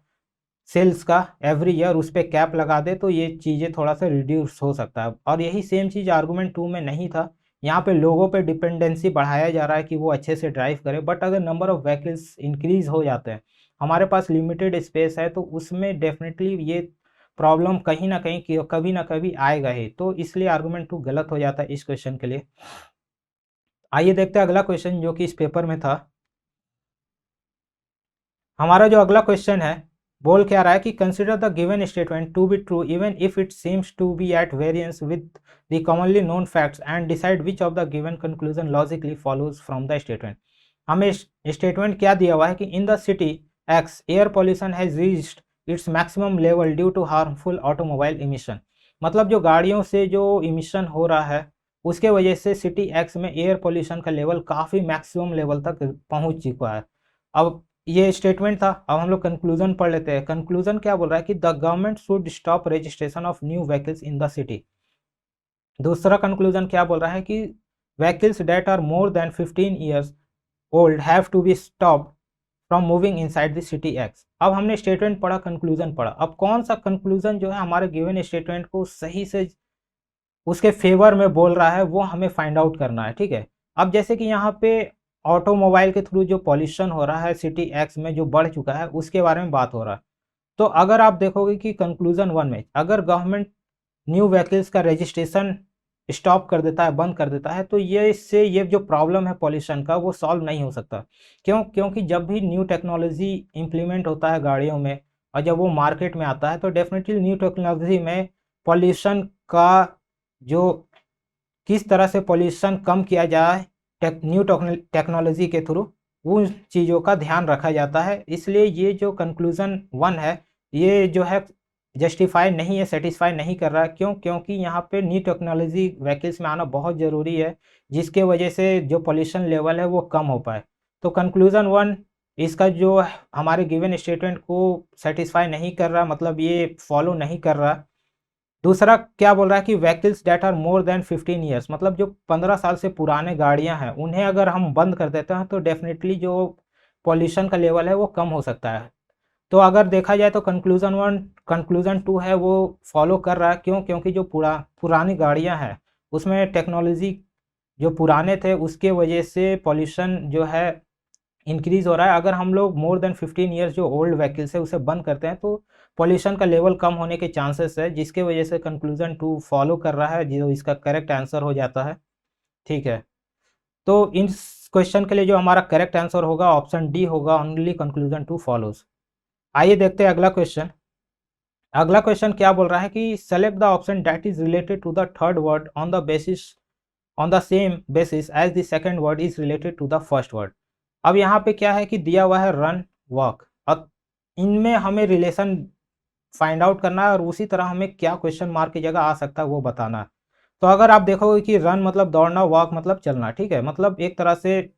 सेल्स का एवरी ईयर, उस पर कैप लगा दे तो ये चीज़ें थोड़ा सा रिड्यूस हो सकता है। और यही सेम चीज़ आर्गूमेंट 2 में नहीं था। यहाँ पे लोगों पे डिपेंडेंसी बढ़ाया जा रहा है कि वो अच्छे से ड्राइव करें, बट अगर नंबर ऑफ व्हीकल्स इंक्रीज हो जाते हैं, हमारे पास लिमिटेड स्पेस है, तो उसमें डेफिनेटली ये प्रॉब्लम कहीं ना कहीं कभी ना कभी आएगा ही। तो इसलिए आर्गूमेंट 2 गलत हो जाता है इस क्वेश्चन के लिए। आइए देखते हैं अगला क्वेश्चन जो कि इस पेपर में था। हमारा जो अगला क्वेश्चन है बोल क्या रहा है कि consider the given statement to be true even if it seems to be at variance with the commonly known facts and decide which of the given conclusion logically follows from the statement. हमें स्टेटमेंट क्या दिया हुआ है कि in the city X air pollution has reached its maximum level due to harmful automobile emission. मतलब जो गाड़ियों से जो इमिशन हो रहा है उसके वजह से सिटी एक्स में एयर पॉल्यूशन का लेवल काफ़ी मैक्सिमम लेवल तक पहुंच चुका है। अब ये स्टेटमेंट था। अब हम लोग कंक्लूजन पढ़ लेते हैं। कंक्लूजन क्या बोल रहा है कि the government should stop registration of new vehicles in the city. दूसरा कंक्लूजन क्या बोल रहा है कि vehicles that are more than 15 years old have to be stop from moving inside the city X. अब हमने स्टेटमेंट पढ़ा, कंक्लूजन पढ़ा। अब कौन सा कंक्लूजन जो है हमारे गिवन स्टेटमेंट को सही से उसके फेवर में बोल रहा है वो हमें फाइंड आउट करना है, ठीक है। अब जैसे कि यहाँ पे ऑटोमोबाइल के थ्रू जो पॉल्यूशन हो रहा है सिटी एक्स में जो बढ़ चुका है उसके बारे में बात हो रहा है। तो अगर आप देखोगे कि कंक्लूजन 1 में अगर गवर्नमेंट न्यू व्हीकल्स का रजिस्ट्रेशन स्टॉप कर देता है, बंद कर देता है, तो ये इससे ये जो प्रॉब्लम है पॉल्यूशन का वो सॉल्व नहीं हो सकता। क्यों? क्योंकि जब भी न्यू टेक्नोलॉजी इम्प्लीमेंट होता है गाड़ियों में और जब वो मार्केट में आता है तो डेफिनेटली न्यू टेक्नोलॉजी में पॉल्यूशन का जो किस तरह से पॉल्यूशन कम किया जाए न्यू टेक्नोलॉजी के थ्रू उन चीज़ों का ध्यान रखा जाता है। इसलिए ये जो कंक्लूजन 1 है ये जो है जस्टिफाई नहीं है, सेटिस्फाई नहीं कर रहा है। क्यों? क्योंकि यहाँ पे न्यू टेक्नोलॉजी व्हीकल्स में आना बहुत ज़रूरी है, जिसके वजह से जो पॉल्यूशन लेवल है वो कम हो पाए। तो कंक्लूजन 1 इसका जो हमारे गिवन स्टेटमेंट को सेटिस्फाई नहीं कर रहा, मतलब ये फॉलो नहीं कर रहा। दूसरा क्या बोल रहा है कि vehicles that are more than 15 years, मतलब जो 15 साल से पुराने गाड़ियां हैं उन्हें अगर हम बंद कर देते हैं तो डेफिनेटली जो पॉल्यूशन का लेवल है वो कम हो सकता है। तो अगर देखा जाए तो कंक्लूजन 1 कंक्लूजन 2 है वो फॉलो कर रहा है। क्यों? क्योंकि जो पुरानी गाड़ियां हैं उसमें टेक्नोलॉजी जो पुराने थे उसके वजह से पॉल्यूशन जो है इंक्रीज हो रहा है। अगर हम लोग मोर देन 15 ईयर्स जो ओल्ड व्हीकल्स है उसे बंद करते हैं तो पॉल्यूशन का लेवल कम होने के चांसेस है, जिसके वजह से कंक्लूजन 2 फॉलो कर रहा है, जो इसका करेक्ट आंसर हो जाता है, ठीक है। तो इस क्वेश्चन के लिए जो हमारा करेक्ट आंसर होगा ऑप्शन डी होगा, ओनली कंक्लूजन 2 फॉलोज। आइए देखते हैं अगला क्वेश्चन। अगला क्वेश्चन क्या बोल रहा है कि select the option that is related to the third word on the same basis as the second word is related to the first word. अब यहाँ पे क्या है कि दिया हुआ है रन वॉक, अब इनमें हमें रिलेशन फाइंड आउट करना है और उसी तरह हमें क्या क्वेश्चन मार्क की जगह आ सकता है वो बताना है। तो अगर आप देखोगे कि रन मतलब दौड़ना, वॉक मतलब चलना, ठीक है, मतलब एक तरह से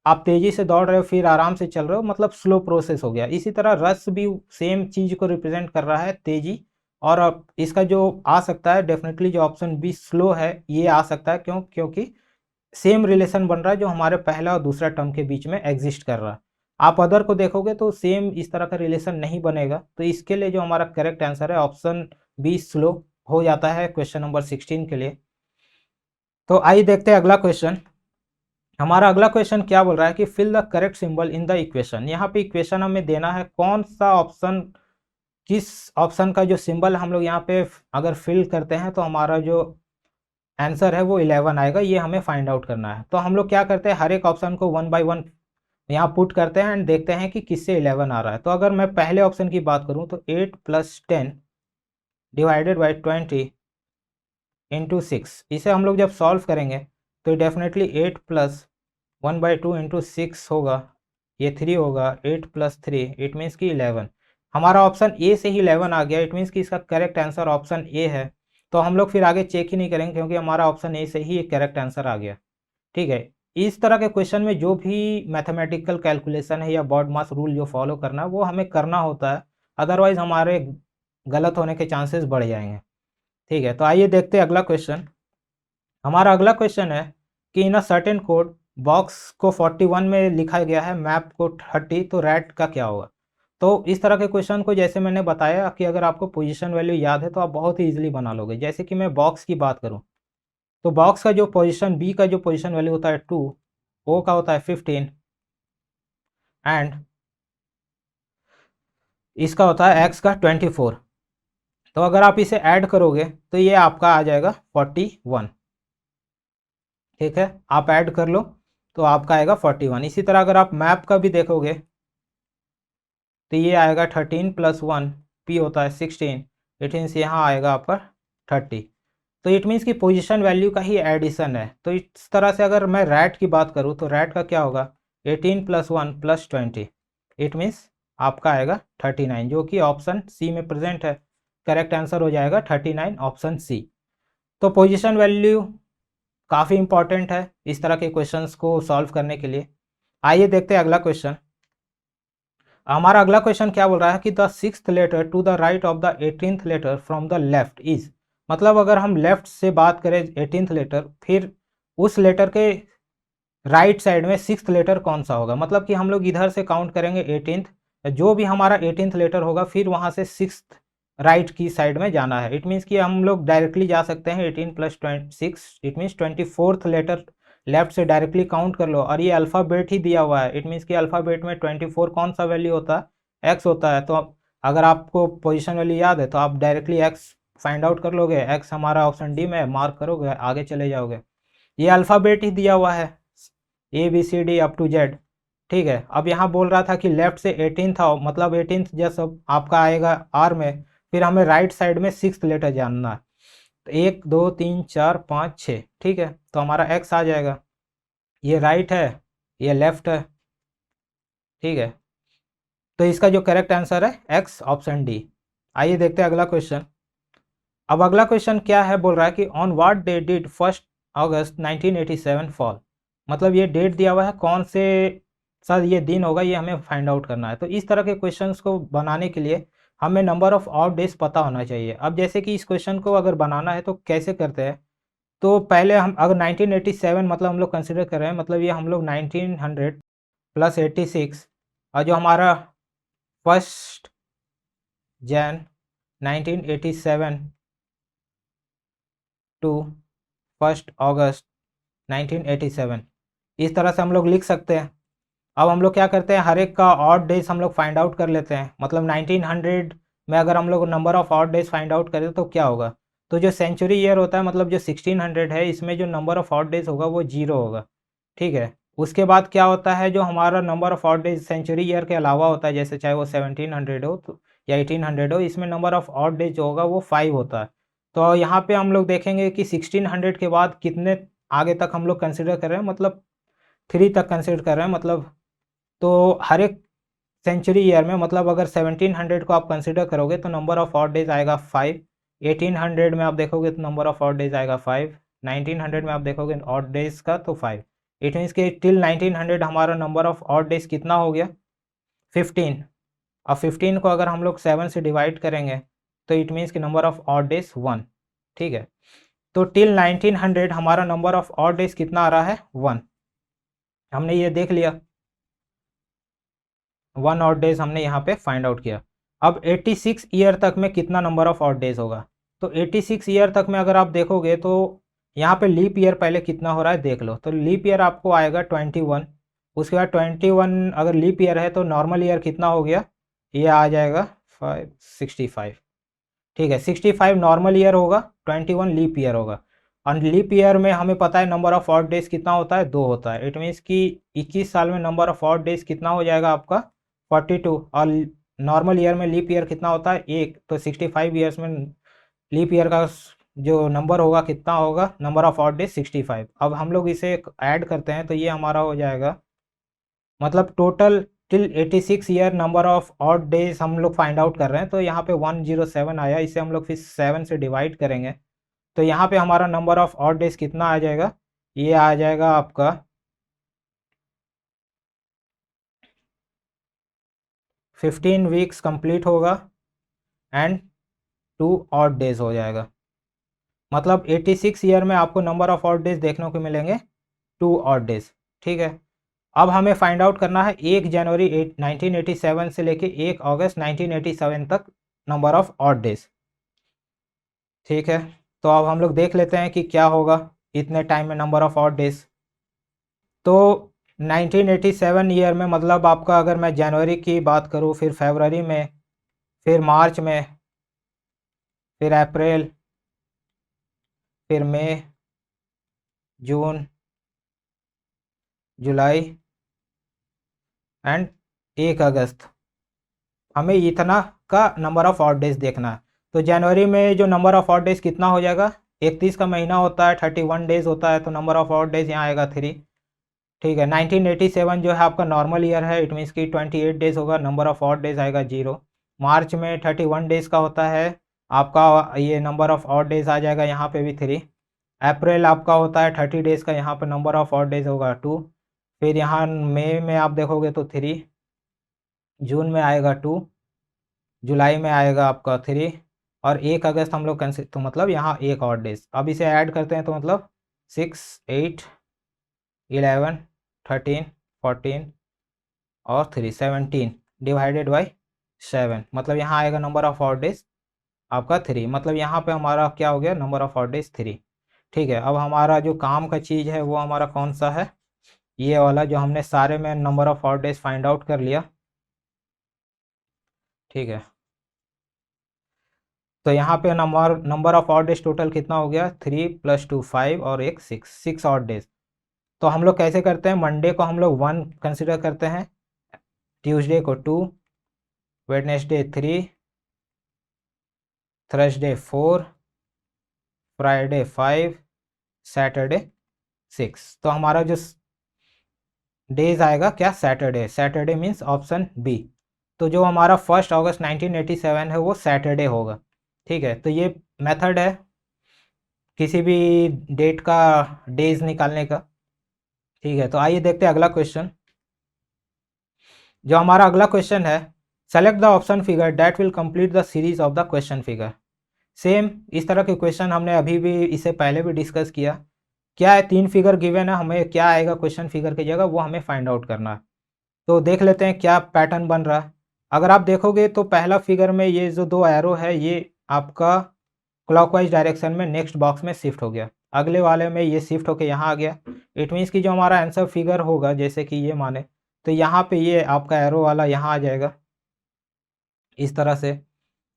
आप तेजी से दौड़ रहे हो फिर आराम से चल रहे हो, मतलब स्लो प्रोसेस हो गया। इसी तरह रस भी सेम चीज को रिप्रेजेंट कर रहा है, तेजी। और अब इसका जो आ सकता है डेफिनेटली जो ऑप्शन बी स्लो है ये आ सकता है। क्यों? क्योंकि सेम रिलेशन बन रहा है जो हमारे पहला और दूसरा टर्म के बीच में एग्जिस्ट कर रहा है। आप अदर को देखोगे तो सेम इस तरह का रिलेशन नहीं बनेगा। तो इसके लिए जो हमारा करेक्ट आंसर है ऑप्शन बी स्लो हो जाता है क्वेश्चन नंबर 16 के लिए। तो आइए देखते हैं अगला क्वेश्चन। हमारा अगला क्वेश्चन क्या बोल रहा है कि fill the correct symbol in the equation. यहाँ पे इक्वेशन हमें देना है कौन सा ऑप्शन, किस ऑप्शन का जो सिंबल हम लोग यहाँ पे अगर फिल करते हैं तो हमारा जो आंसर है वो 11 आएगा, ये हमें फाइंड आउट करना है। तो हम लोग क्या करते हैं, हर एक ऑप्शन को 1 बाय 1 यहाँ पुट करते हैं एंड देखते हैं कि किससे 11 आ रहा है। तो अगर मैं पहले ऑप्शन की बात करूँ तो 8 + 10 डिवाइडेड बाई 20 इंटू 6, इसे हम लोग जब सॉल्व करेंगे तो डेफिनेटली 8 + 1/2 इंटू 6 होगा, ये 3 होगा, 8 + 3 इट मीन्स कि 11। हमारा ऑप्शन ए से ही 11 आ गया, इट मीन्स कि इसका करेक्ट आंसर ऑप्शन ए है। तो हम लोग फिर आगे चेक ही नहीं करेंगे क्योंकि हमारा ऑप्शन ए से ही एक करेक्ट आंसर आ गया। ठीक है, इस तरह के क्वेश्चन में जो भी मैथमेटिकल कैलकुलेशन है या बॉड मास रूल जो फॉलो करना है वो हमें करना होता है, अदरवाइज हमारे गलत होने के चांसेस बढ़ जाएंगे। ठीक है, तो आइए देखते हैं अगला क्वेश्चन। हमारा अगला क्वेश्चन है कि in a certain code box को 41 में लिखा गया है, मैप को 30, तो रैट का क्या होगा। तो इस तरह के क्वेश्चन को जैसे मैंने बताया कि अगर आपको पोजीशन वैल्यू याद है तो आप बहुत ही ईजिली बना लोगे। जैसे कि मैं बॉक्स की बात करूं तो बॉक्स का जो पोजीशन बी का जो पोजीशन वैल्यू होता है 2, ओ का होता है 15 एंड इसका होता है एक्स का 24। तो अगर आप इसे ऐड करोगे तो ये आपका आ जाएगा 41। ठीक है, आप ऐड कर लो तो आपका आएगा 41। इसी तरह अगर आप मैप का भी देखोगे तो ये आएगा 13 + 1, पी होता है 16, इट मीन्स यहाँ आएगा आपका 30। तो इट मीन्स कि पोजीशन वैल्यू का ही एडिशन है। तो इस तरह से अगर मैं रैट की बात करूँ तो रैट का क्या होगा, 18 + 1 + 20, इट मीन्स आपका आएगा 39, जो कि ऑप्शन सी में प्रेजेंट है। करेक्ट आंसर हो जाएगा 39 ऑप्शन सी। तो पोजीशन वैल्यू काफ़ी इंपॉर्टेंट है इस तरह के क्वेश्चंस को सॉल्व करने के लिए। आइए देखते हैं अगला क्वेश्चन। हमारा अगला क्वेश्चन क्या बोल रहा है कि the 6th letter to the right of the 18th letter from the left is, मतलब अगर हम लेफ्ट से बात करें 18th लेटर, फिर उस लेटर के राइट साइड में 6th लेटर कौन सा होगा। मतलब कि हम लोग इधर से काउंट करेंगे 18th, जो भी हमारा 18th लेटर होगा फिर वहाँ से 6th राइट की साइड में जाना है। इट मीन्स कि हम लोग डायरेक्टली जा सकते हैं 18 + 6, it means 24th letter left से डायरेक्टली काउंट कर लो। और ये अल्फ़ाबेट ही दिया हुआ है, इट मीन्स कि अल्फ़ाबेट में 24 कौन सा वैल्यू होता है, एक्स होता है। तो अगर आपको पोजीशन वैल्यू याद है तो आप डायरेक्टली एक्स फाइंड आउट कर लोगे, एक्स हमारा ऑप्शन डी में मार्क करोगे, आगे चले जाओगे। ये अल्फ़ाबेट ही दिया हुआ है, ABCD अप टू जेड। ठीक है, अब यहाँ बोल रहा था कि लेफ्ट से 18 था, मतलब 18 जैसा आपका आएगा आर में, फिर हमें राइट साइड में 6th लेटर जानना है। तो 1 2 3 4 5 6, ठीक है, तो हमारा एक्स आ जाएगा। ये राइट है, ये लेफ्ट है। ठीक है, तो इसका जो करेक्ट आंसर है एक्स ऑप्शन डी। आइए देखते हैं अगला क्वेश्चन। अब अगला क्वेश्चन क्या है, बोल रहा है कि on what day did 1 August 1987 fall, मतलब ये डेट दिया हुआ है, कौन से सर ये दिन होगा, ये हमें फाइंड आउट करना है। तो इस तरह के क्वेश्चंस को बनाने के लिए हमें नंबर ऑफ ऑड डेज पता होना चाहिए। अब जैसे कि इस क्वेश्चन को अगर बनाना है तो कैसे करते हैं, तो पहले हम अगर 1987 मतलब हम लोग कंसिडर कर रहे हैं, मतलब ये हम लोग 1900 + 86, और जो हमारा 1 जैन 1987 टू 1 अगस्त 1987, इस तरह से हम लोग लिख सकते हैं। अब हम लोग क्या करते हैं, हर एक का ऑड डेज हम लोग फाइंड आउट कर लेते हैं। मतलब 1900 में अगर हम लोग number of odd days find out करें तो क्या होगा, तो जो सेंचुरी ईयर होता है, मतलब जो 1600 है, इसमें जो नंबर ऑफ ऑड डेज होगा वो 0 होगा। ठीक है, उसके बाद क्या होता है, जो हमारा number of odd days century year के अलावा होता है, जैसे चाहे वो 1700 हो तो या 1800 हो, इसमें नंबर ऑफ ऑड डेज जो होगा वो 5 होता है। तो यहाँ पे हम लोग देखेंगे कि 1600 के बाद कितने आगे तक हम लोग कंसिडर कर रहे हैं, मतलब 3 तक कंसिडर कर रहे हैं। मतलब तो हर एक सेंचुरी ईयर में, मतलब अगर 1700 को आप कंसिडर करोगे तो नंबर ऑफ ऑड डेज आएगा 5, 1800 में आप देखोगे तो नंबर ऑफ ऑड डेज आएगा 5, 1900 में आप देखोगे ऑड डेज का तो 5। इट मीन्स कि टिल 1900 हमारा नंबर ऑफ ऑड डेज कितना हो गया, 15। अब 15 को अगर हम लोग 7 से डिवाइड करेंगे तो इट मीन्स कि नंबर ऑफ ऑड डेज 1। ठीक है, तो टिल 1900 हमारा नंबर ऑफ ऑड डेज कितना आ रहा है, 1। हमने ये देख लिया, 1 ऑड डेज हमने यहाँ पे फाइंड आउट किया। अब 86 ईयर तक में कितना नंबर ऑफ ऑड डेज होगा, तो 86 ईयर तक में अगर आप देखोगे तो यहाँ पे लीप ईयर पहले कितना हो रहा है देख लो। तो लीप ईयर आपको आएगा 21, उसके बाद 21 अगर लीप ईयर है तो नॉर्मल ईयर कितना हो गया, ये आ जाएगा 65। ठीक है, 65 नॉर्मल ईयर होगा, 21 लीप ईयर होगा। और लीप ईयर में हमें पता है नंबर ऑफ ऑड डेज कितना होता है, 2 होता है। इट मीन्स कि 21 साल में नंबर ऑफ ऑड डेज कितना हो जाएगा आपका 42। और नॉर्मल ईयर में लीप ईयर कितना होता है 1, तो 65 ईयर्स में लीप ईयर का जो नंबर होगा कितना होगा, नंबर ऑफ ऑड डेज 65। अब हम लोग इसे ऐड करते हैं तो ये हमारा हो जाएगा, मतलब total till 86 year number of odd days हम लोग फाइंड आउट कर रहे हैं। तो यहाँ पे 107 आया, इसे हम लोग फिर 7 से डिवाइड करेंगे तो यहाँ पे हमारा नंबर ऑफ ऑड डेज कितना आ जाएगा, ये आ जाएगा आपका 15 वीक्स कंप्लीट होगा एंड 2 ऑड डेज हो जाएगा। मतलब 86 ईयर में आपको नंबर ऑफ ऑड डेज देखने को मिलेंगे 2 ऑड डेज। ठीक है, अब हमें फाइंड आउट करना है 1 जनवरी 1987 से लेके 1 अगस्त 1987 तक नंबर ऑफ ऑड डेज। ठीक है, तो अब हम लोग देख लेते हैं कि क्या होगा इतने टाइम में नंबर ऑफ ऑड डेज। तो 1987 ईयर में मतलब आपका, अगर मैं जनवरी की बात करूँ, फिर फरवरी में, फिर मार्च में, फिर अप्रैल, फिर मई, जून, जुलाई एंड 1 अगस्त, हमें इतना का नंबर ऑफ ऑड डेज देखना है। तो जनवरी में जो नंबर ऑफ ऑड डेज कितना हो जाएगा, 31 का महीना होता है, 31 डेज होता है, तो नंबर ऑफ ऑड डेज यहाँ आएगा 3। ठीक है, 1987 जो है आपका नॉर्मल ईयर है, इट मीन्स कि 28 डेज होगा, नंबर ऑफ ऑड डेज आएगा 0। मार्च में 31 डेज का होता है आपका, ये नंबर ऑफ ऑड डेज आ जाएगा यहाँ पे भी 3। अप्रैल आपका होता है 30 डेज़ का, यहाँ पर नंबर ऑफ ऑड डेज होगा 2। फिर यहाँ मई में आप देखोगे तो 3, जून में आएगा 2, जुलाई में आएगा आपका 3, और 1 अगस्त हम लोग कैंसिल, तो मतलब यहाँ 1 ऑड डेज। अब इसे ऐड करते हैं तो मतलब 6, 8, 11, 13, 14 और 3, 17 डिवाइडेड बाई 7, मतलब यहाँ आएगा नंबर ऑफ ऑड डेज आपका 3। मतलब यहाँ पे हमारा क्या हो गया, नंबर ऑफ ऑड डेज 3। ठीक है, अब हमारा जो काम का चीज़ है वो हमारा कौन सा है, ये वाला जो हमने सारे में number of odd days find out कर लिया। ठीक है, तो यहाँ पे number of odd days total कितना हो गया, 3 + 2 5 और एक 6 ऑड डेज। तो हम लोग कैसे करते हैं, मंडे को हम लोग 1 कंसिडर करते हैं, ट्यूसडे को 2, वेडनेसडे 3, थर्सडे 4, फ्राइडे 5, सैटरडे 6। तो हमारा जो डेज आएगा क्या, Saturday. Saturday means option B. तो जो हमारा 1 अगस्त 1987 है वो सैटरडे होगा। ठीक है, तो ये मेथड है किसी भी डेट का डेज निकालने का। ठीक है, तो आइए देखते हैं अगला क्वेश्चन। जो हमारा अगला क्वेश्चन है, select the option figure that will complete the series of the question figure. Same इस तरह के क्वेश्चन हमने अभी भी इसे पहले भी डिस्कस किया। क्या है, 3 फिगर गिवन है, हमें क्या आएगा क्वेश्चन फिगर की जगह वो हमें फाइंड आउट करना है। तो देख लेते हैं क्या पैटर्न बन रहा है। अगर आप देखोगे तो पहला फिगर में ये जो 2 एरो है ये आपका क्लॉकवाइज डायरेक्शन में नेक्स्ट बॉक्स में शिफ्ट हो गया, अगले वाले में ये शिफ्ट होकर यहाँ आ गया। इट मीन्स कि जो हमारा आंसर फिगर होगा, जैसे कि ये माने, तो यहाँ पे ये आपका एरो वाला यहाँ आ जाएगा इस तरह से।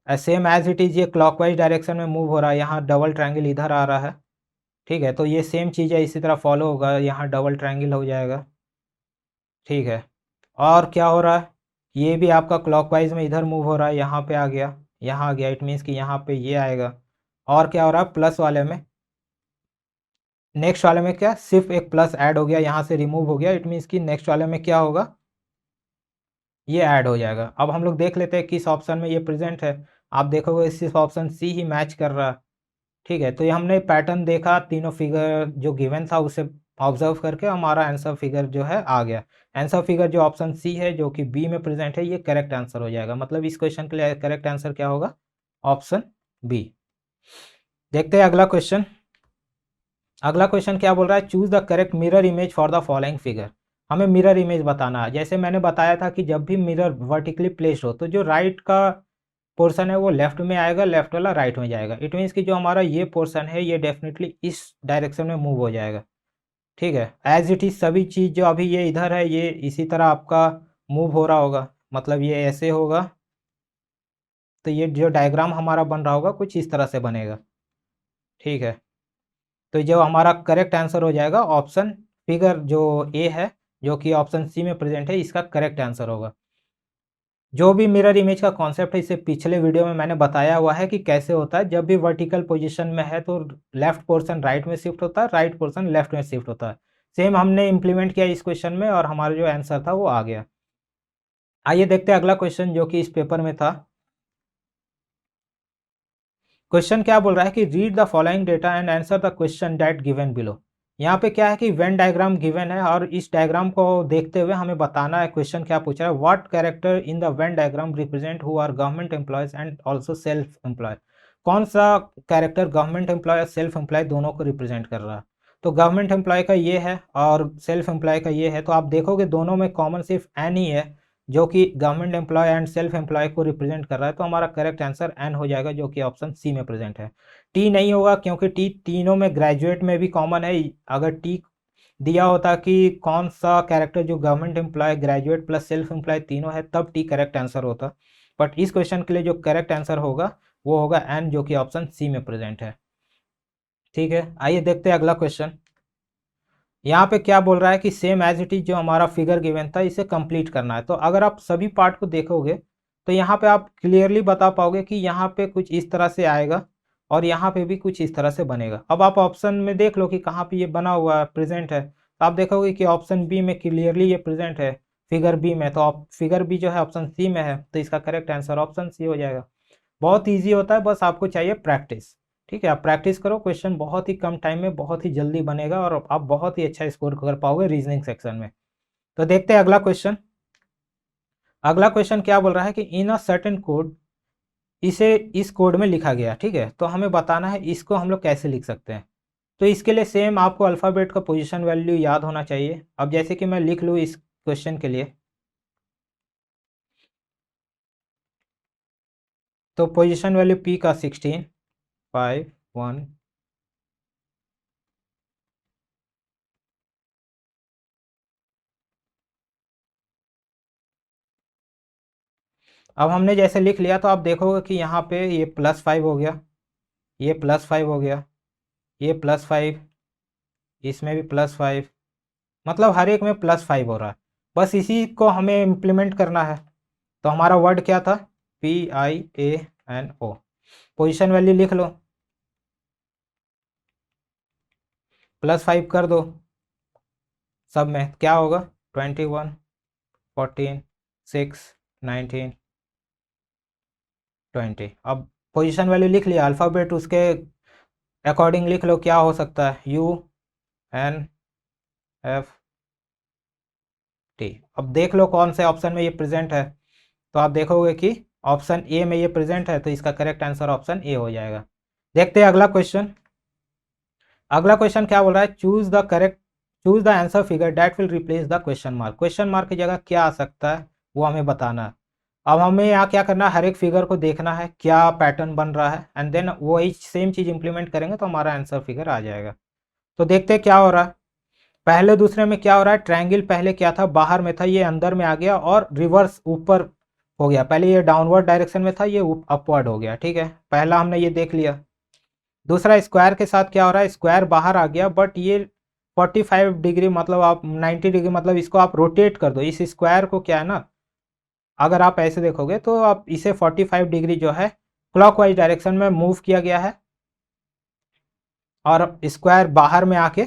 सेम एज इट इज़ ये क्लॉकवाइज डायरेक्शन में मूव हो रहा है, यहाँ डबल ट्रायंगल इधर आ रहा है। ठीक है, तो ये सेम चीज़ है, इसी तरह फॉलो होगा, यहाँ डबल ट्रायंगल हो जाएगा। ठीक है, और क्या हो रहा है, ये भी आपका क्लॉकवाइज में इधर मूव हो रहा है, यहाँ पे आ गया, यहाँ आ गया। इट मीन्स कि यहाँ पे ये आएगा। और क्या हो रहा है, प्लस वाले में, नेक्स्ट वाले में क्या, सिर्फ एक प्लस ऐड हो गया, यहाँ से रिमूव हो गया। इट मीन्स कि नेक्स्ट वाले में क्या होगा, ये ऐड हो जाएगा। अब हम लोग देख लेते हैं किस ऑप्शन में ये प्रेजेंट है। आप देखोगे सिर्फ ऑप्शन सी ही मैच कर रहा है। ठीक है, तो ये हमने पैटर्न देखा, तीनों फिगर जो गिवन था उसे ऑब्जर्व करके हमारा आंसर फिगर जो है आ गया। आंसर फिगर जो ऑप्शन सी है जो कि बी में प्रेजेंट है, ये करेक्ट आंसर हो जाएगा। मतलब इस क्वेश्चन के लिए करेक्ट आंसर क्या होगा, ऑप्शन बी। देखते हैं अगला क्वेश्चन। अगला क्वेश्चन क्या बोल रहा है, choose the correct mirror image for the following figure. हमें मिरर इमेज बताना है। जैसे मैंने बताया था कि जब भी मिरर वर्टिकली प्लेस्ड हो तो जो राइट का पोर्शन है वो लेफ्ट में आएगा, लेफ्ट वाला राइट में जाएगा। इट मीन्स कि जो हमारा ये पोर्शन है ये डेफिनेटली इस डायरेक्शन में मूव हो जाएगा। ठीक है, एज इट इज़ सभी चीज़ जो अभी ये इधर है ये इसी तरह आपका मूव हो रहा होगा, मतलब ये ऐसे होगा। तो ये जो डायग्राम हमारा बन रहा होगा कुछ इस तरह से बनेगा। ठीक है, तो जो हमारा करेक्ट आंसर हो जाएगा ऑप्शन फिगर जो ए है, जो कि ऑप्शन सी में प्रेजेंट है, इसका करेक्ट आंसर होगा। जो भी मिरर इमेज का कॉन्सेप्ट है, इसे पिछले वीडियो में मैंने बताया हुआ है कि कैसे होता है। जब भी वर्टिकल पोजीशन में है तो लेफ्ट पोर्शन राइट में शिफ्ट होता है, राइट पोर्शन लेफ्ट में शिफ्ट होता है। सेम हमने इंप्लीमेंट किया इस क्वेश्चन में और हमारा जो आंसर था वो आ गया। आइए देखते हैं अगला क्वेश्चन जो कि इस पेपर में था। क्वेश्चन क्या बोल रहा है कि read the following data and answer the question that given below. यहाँ पे क्या है कि वेन डायग्राम गिवन है और इस डायग्राम को देखते हुए हमें बताना है, क्वेश्चन क्या पूछ रहा है, what character in the Venn diagram represent who are government employees and also self employed. कौन सा कैरेक्टर गवर्नमेंट एम्प्लॉय और सेल्फ एम्प्लॉय दोनों को रिप्रेजेंट कर रहा है। तो गवर्नमेंट एम्प्लॉय का ये है और सेल्फ एम्प्लॉय का ये है, तो आप देखोगे दोनों में कॉमन सिर्फ एन ही है जो कि government employ and self employ को रिप्रेजेंट कर रहा है। तो हमारा करेक्ट आंसर एन हो जाएगा, जो कि ऑप्शन सी में प्रेजेंट है। टी नहीं होगा क्योंकि टी तीनों में ग्रेजुएट में भी कॉमन है। अगर टी दिया होता कि कौन सा कैरेक्टर जो government employ graduate plus self employ तीनों है, तब टी करेक्ट आंसर होता। बट इस क्वेश्चन के लिए जो करेक्ट आंसर होगा वो होगा एन, जो कि ऑप्शन सी में प्रेजेंट है। ठीक है, आइए देखते हैं अगला क्वेश्चन। यहाँ पे क्या बोल रहा है कि सेम एज इट इज जो हमारा फिगर गिवन था इसे कंप्लीट करना है। तो अगर आप सभी पार्ट को देखोगे तो यहाँ पे आप क्लियरली बता पाओगे कि यहाँ पे कुछ इस तरह से आएगा और यहाँ पे भी कुछ इस तरह से बनेगा। अब आप ऑप्शन में देख लो कि कहाँ पे ये बना हुआ है, प्रेजेंट है, तो आप देखोगे कि ऑप्शन बी में क्लियरली ये प्रेजेंट है, फिगर बी में। तो फिगर बी जो है ऑप्शन सी में है, तो इसका करेक्ट आंसर ऑप्शन सी हो जाएगा। बहुत ईजी होता है, बस आपको चाहिए प्रैक्टिस। ठीक है, आप प्रैक्टिस करो, क्वेश्चन बहुत ही कम टाइम में बहुत ही जल्दी बनेगा और आप बहुत ही अच्छा स्कोर कर पाओगे रीजनिंग सेक्शन में। तो देखते हैं अगला क्वेश्चन। अगला क्वेश्चन क्या बोल रहा है कि इन अ सर्टेन कोड, इसे इस कोड में लिखा गया। ठीक है, तो हमें बताना है इसको हम लोग कैसे लिख सकते हैं। तो इसके लिए सेम आपको अल्फ़ाबेट का पोजीशन वैल्यू याद होना चाहिए। अब जैसे कि मैं लिख लूँ इस क्वेश्चन के लिए, तो पोजीशन वैल्यू पी का 16, 5, 1। अब हमने जैसे लिख लिया तो आप देखोगे कि यहाँ पे ये +5 हो गया, ये +5 हो गया, ये +5, इसमें भी +5, मतलब हर एक में +5 हो रहा है। बस इसी को हमें इम्प्लीमेंट करना है। तो हमारा वर्ड क्या था, PIANO। पोजीशन वैल्यू लिख लो, +5 कर दो, सब में क्या होगा, 21, 14, 6, 19, 20। अब पोजीशन वैल्यू लिख लिया, अल्फ़ाबेट उसके अकॉर्डिंग लिख लो क्या हो सकता है, UNFT। अब देख लो कौन से ऑप्शन में ये प्रेजेंट है, तो आप देखोगे कि ऑप्शन ए में ये प्रेजेंट है, तो इसका करेक्ट आंसर ऑप्शन ए हो जाएगा। देखते हैं अगला क्वेश्चन। अगला क्वेश्चन क्या बोल रहा है, choose the answer figure that will replace the question mark. Question mark की जगह क्या आ सकता है वो हमें बताना है। अब हमें यहाँ क्या करना है, हर एक फिगर को देखना है क्या पैटर्न बन रहा है, एंड देन वही सेम चीज़ इंप्लीमेंट करेंगे तो हमारा आंसर फिगर आ जाएगा। तो देखते हैं क्या हो रहा है। पहले दूसरे में क्या हो रहा है, ट्रायंगल पहले क्या था, बाहर में था, ये अंदर में आ गया और रिवर्स ऊपर हो गया। पहले ये डाउनवर्ड डायरेक्शन में था, ये अपवर्ड हो गया। ठीक है, पहला हमने ये देख लिया। दूसरा स्क्वायर के साथ क्या हो रहा है, स्क्वायर बाहर आ गया बट ये 45 डिग्री, मतलब आप 90 डिग्री, मतलब इसको आप रोटेट कर दो। इस स्क्वायर को क्या है ना, अगर आप ऐसे देखोगे तो आप इसे 45 डिग्री जो है क्लॉकवाइज डायरेक्शन में मूव किया गया है और स्क्वायर बाहर में आके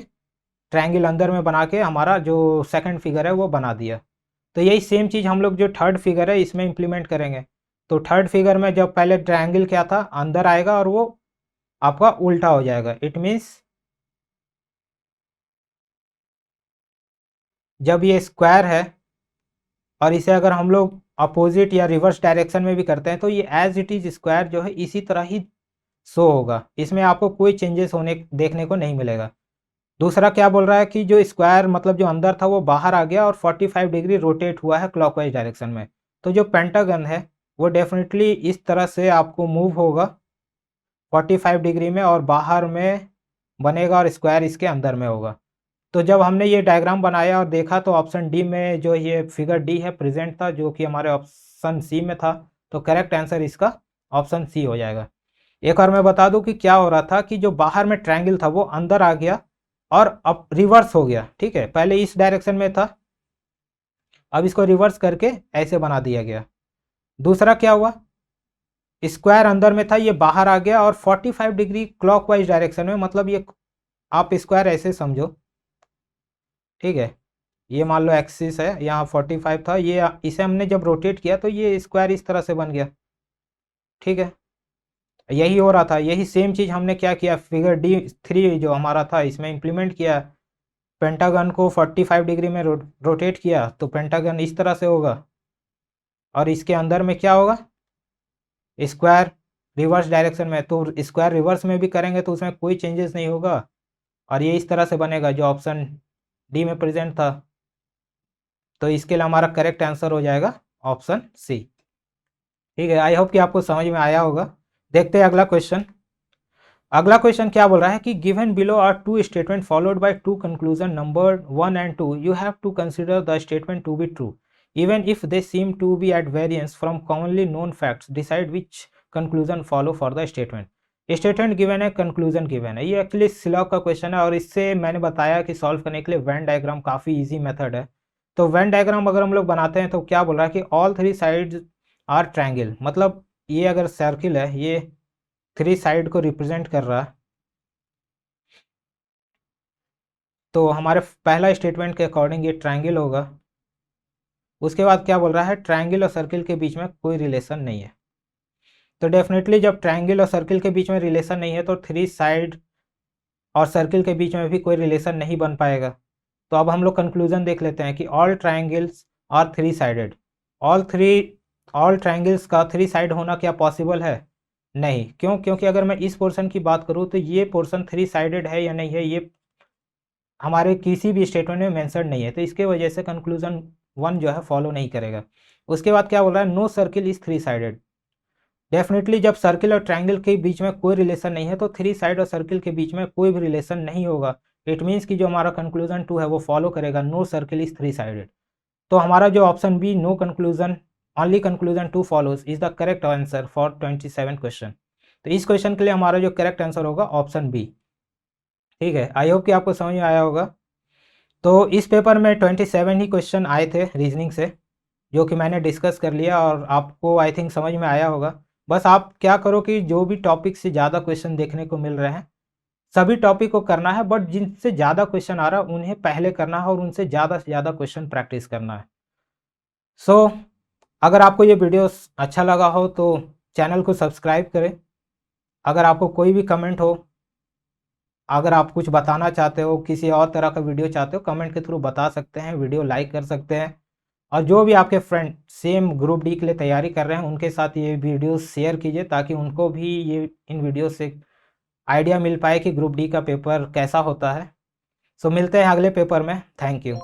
ट्रायंगल अंदर में बना के हमारा जो सेकंड फिगर है वो बना दिया। तो यही सेम चीज़ हम लोग जो थर्ड फिगर है इसमें इंप्लीमेंट करेंगे। तो थर्ड फिगर में जब पहले ट्रायंगल क्या था अंदर आएगा और वो आपका उल्टा हो जाएगा। इट मीन्स जब ये स्क्वायर है और इसे अगर हम लोग अपोजिट या रिवर्स डायरेक्शन में भी करते हैं तो ये एज इट इज स्क्वायर जो है इसी तरह ही शो होगा, इसमें आपको कोई चेंजेस होने देखने को नहीं मिलेगा। दूसरा क्या बोल रहा है कि जो स्क्वायर मतलब जो अंदर था वो बाहर आ गया और 45 डिग्री रोटेट हुआ है क्लॉकवाइज डायरेक्शन में। तो जो पेंटागन है वो डेफिनेटली इस तरह से आपको मूव होगा 45 डिग्री में और बाहर में बनेगा और स्क्वायर इसके अंदर में होगा। तो जब हमने ये डायग्राम बनाया और देखा तो ऑप्शन डी में जो ये फिगर डी है प्रेजेंट था, जो कि हमारे ऑप्शन सी में था। तो करेक्ट आंसर इसका ऑप्शन सी हो जाएगा। एक और मैं बता दूं कि क्या हो रहा था कि जो बाहर में ट्रायंगल था वो अंदर आ गया और अब रिवर्स हो गया, ठीक है। पहले इस डायरेक्शन में था, अब इसको रिवर्स करके ऐसे बना दिया गया। दूसरा क्या हुआ, स्क्वायर अंदर में था, ये बाहर आ गया और 45 डिग्री क्लॉकवाइज डायरेक्शन में, मतलब ये आप स्क्वायर ऐसे समझो, ठीक है। ये मान लो एक्सिस है, यहाँ 45 था, ये इसे हमने जब रोटेट किया तो ये स्क्वायर इस तरह से बन गया, ठीक है। यही हो रहा था, यही सेम चीज़ हमने क्या किया, फिगर D3 जो हमारा था इसमें इम्प्लीमेंट किया। पेंटागन को 45 डिग्री में रोटेट किया तो पेंटागन इस तरह से होगा, और इसके अंदर में क्या होगा, स्क्वायर रिवर्स डायरेक्शन में। तो स्क्वायर रिवर्स में भी करेंगे तो उसमें कोई चेंजेस नहीं होगा, और ये इस तरह से बनेगा जो ऑप्शन डी में प्रेजेंट था। तो इसके लिए हमारा करेक्ट आंसर हो जाएगा ऑप्शन सी, ठीक है। आई होप कि आपको समझ में आया होगा। देखते हैं अगला क्वेश्चन। अगला क्वेश्चन क्या बोल रहा है कि given below are two statement followed by two conclusion number 1 and 2, you have to consider the statement to be true even if they seem to be at variance from commonly known facts. Decide which conclusion follow for the statement. Statement given है, कंक्लूजन गिवन है। ये एक्चुअली सिलॉग का क्वेश्चन है, और इससे मैंने बताया कि सॉल्व करने के लिए वेन डायग्राम काफ़ी इजी मेथड है। तो वेन डायग्राम अगर हम लोग बनाते हैं तो क्या बोल रहा है कि all three sides are triangle, मतलब ये अगर सर्किल है, ये थ्री साइड को रिप्रेजेंट कर रहा है। तो हमारे पहला स्टेटमेंट के अकॉर्डिंग ये ट्रायंगल होगा। उसके बाद क्या बोल रहा है, ट्रायंगल और सर्किल के बीच में कोई रिलेशन नहीं है। तो डेफिनेटली जब ट्रायंगल और सर्किल के बीच में रिलेशन नहीं है तो थ्री साइड और सर्किल के बीच में भी कोई रिलेशन नहीं बन पाएगा। तो अब हम लोग कंक्लूजन देख लेते हैं कि all triangles are three sided. All triangles का थ्री साइड होना क्या पॉसिबल है? नहीं। क्यों? क्योंकि अगर मैं इस पोर्शन की बात करूँ तो ये पोर्शन थ्री साइडेड है या नहीं है, ये हमारे किसी भी स्टेटमेंट में मेंशन नहीं है। तो इसके वजह से कंक्लूजन 1 जो है फॉलो नहीं करेगा। उसके बाद क्या बोल रहा है, no circle is three sided. Definitely जब सर्किल और ट्रायंगल के बीच में कोई रिलेशन नहीं है तो थ्री साइड और सर्किल के बीच में कोई भी रिलेशन नहीं होगा। इट मीन्स कि जो हमारा कंक्लूजन 2 है वो फॉलो करेगा, no circle is three sided. तो हमारा जो option B, no conclusion only conclusion 2 follows, is the correct answer for 27 question. तो इस क्वेश्चन के लिए हमारा जो करेक्ट आंसर होगा ऑप्शन बी, ठीक है। आई होप कि आपको समझ में आया होगा। तो इस पेपर में 27 ही क्वेश्चन आए थे रीजनिंग से, जो कि मैंने डिस्कस कर लिया और आपको आई थिंक समझ में आया होगा। बस आप क्या करो कि जो भी टॉपिक से ज़्यादा क्वेश्चन देखने को मिल रहे हैं सभी टॉपिक को करना है, बट जिनसे ज़्यादा क्वेश्चन आ रहा है उन्हें पहले करना है और उनसे ज़्यादा से ज़्यादा क्वेश्चन प्रैक्टिस करना है। सो अगर आपको ये वीडियो अच्छा लगा हो तो चैनल को सब्सक्राइब करें। अगर आपको कोई भी कमेंट हो, अगर आप कुछ बताना चाहते हो, किसी और तरह का वीडियो चाहते हो, कमेंट के थ्रू बता सकते हैं, वीडियो लाइक कर सकते हैं। और जो भी आपके फ्रेंड सेम ग्रुप डी के लिए तैयारी कर रहे हैं उनके साथ ये वीडियो शेयर कीजिए, ताकि उनको भी ये इन वीडियो से आइडिया मिल पाए कि ग्रुप डी का पेपर कैसा होता है। सो मिलते हैं अगले पेपर में। Thank you.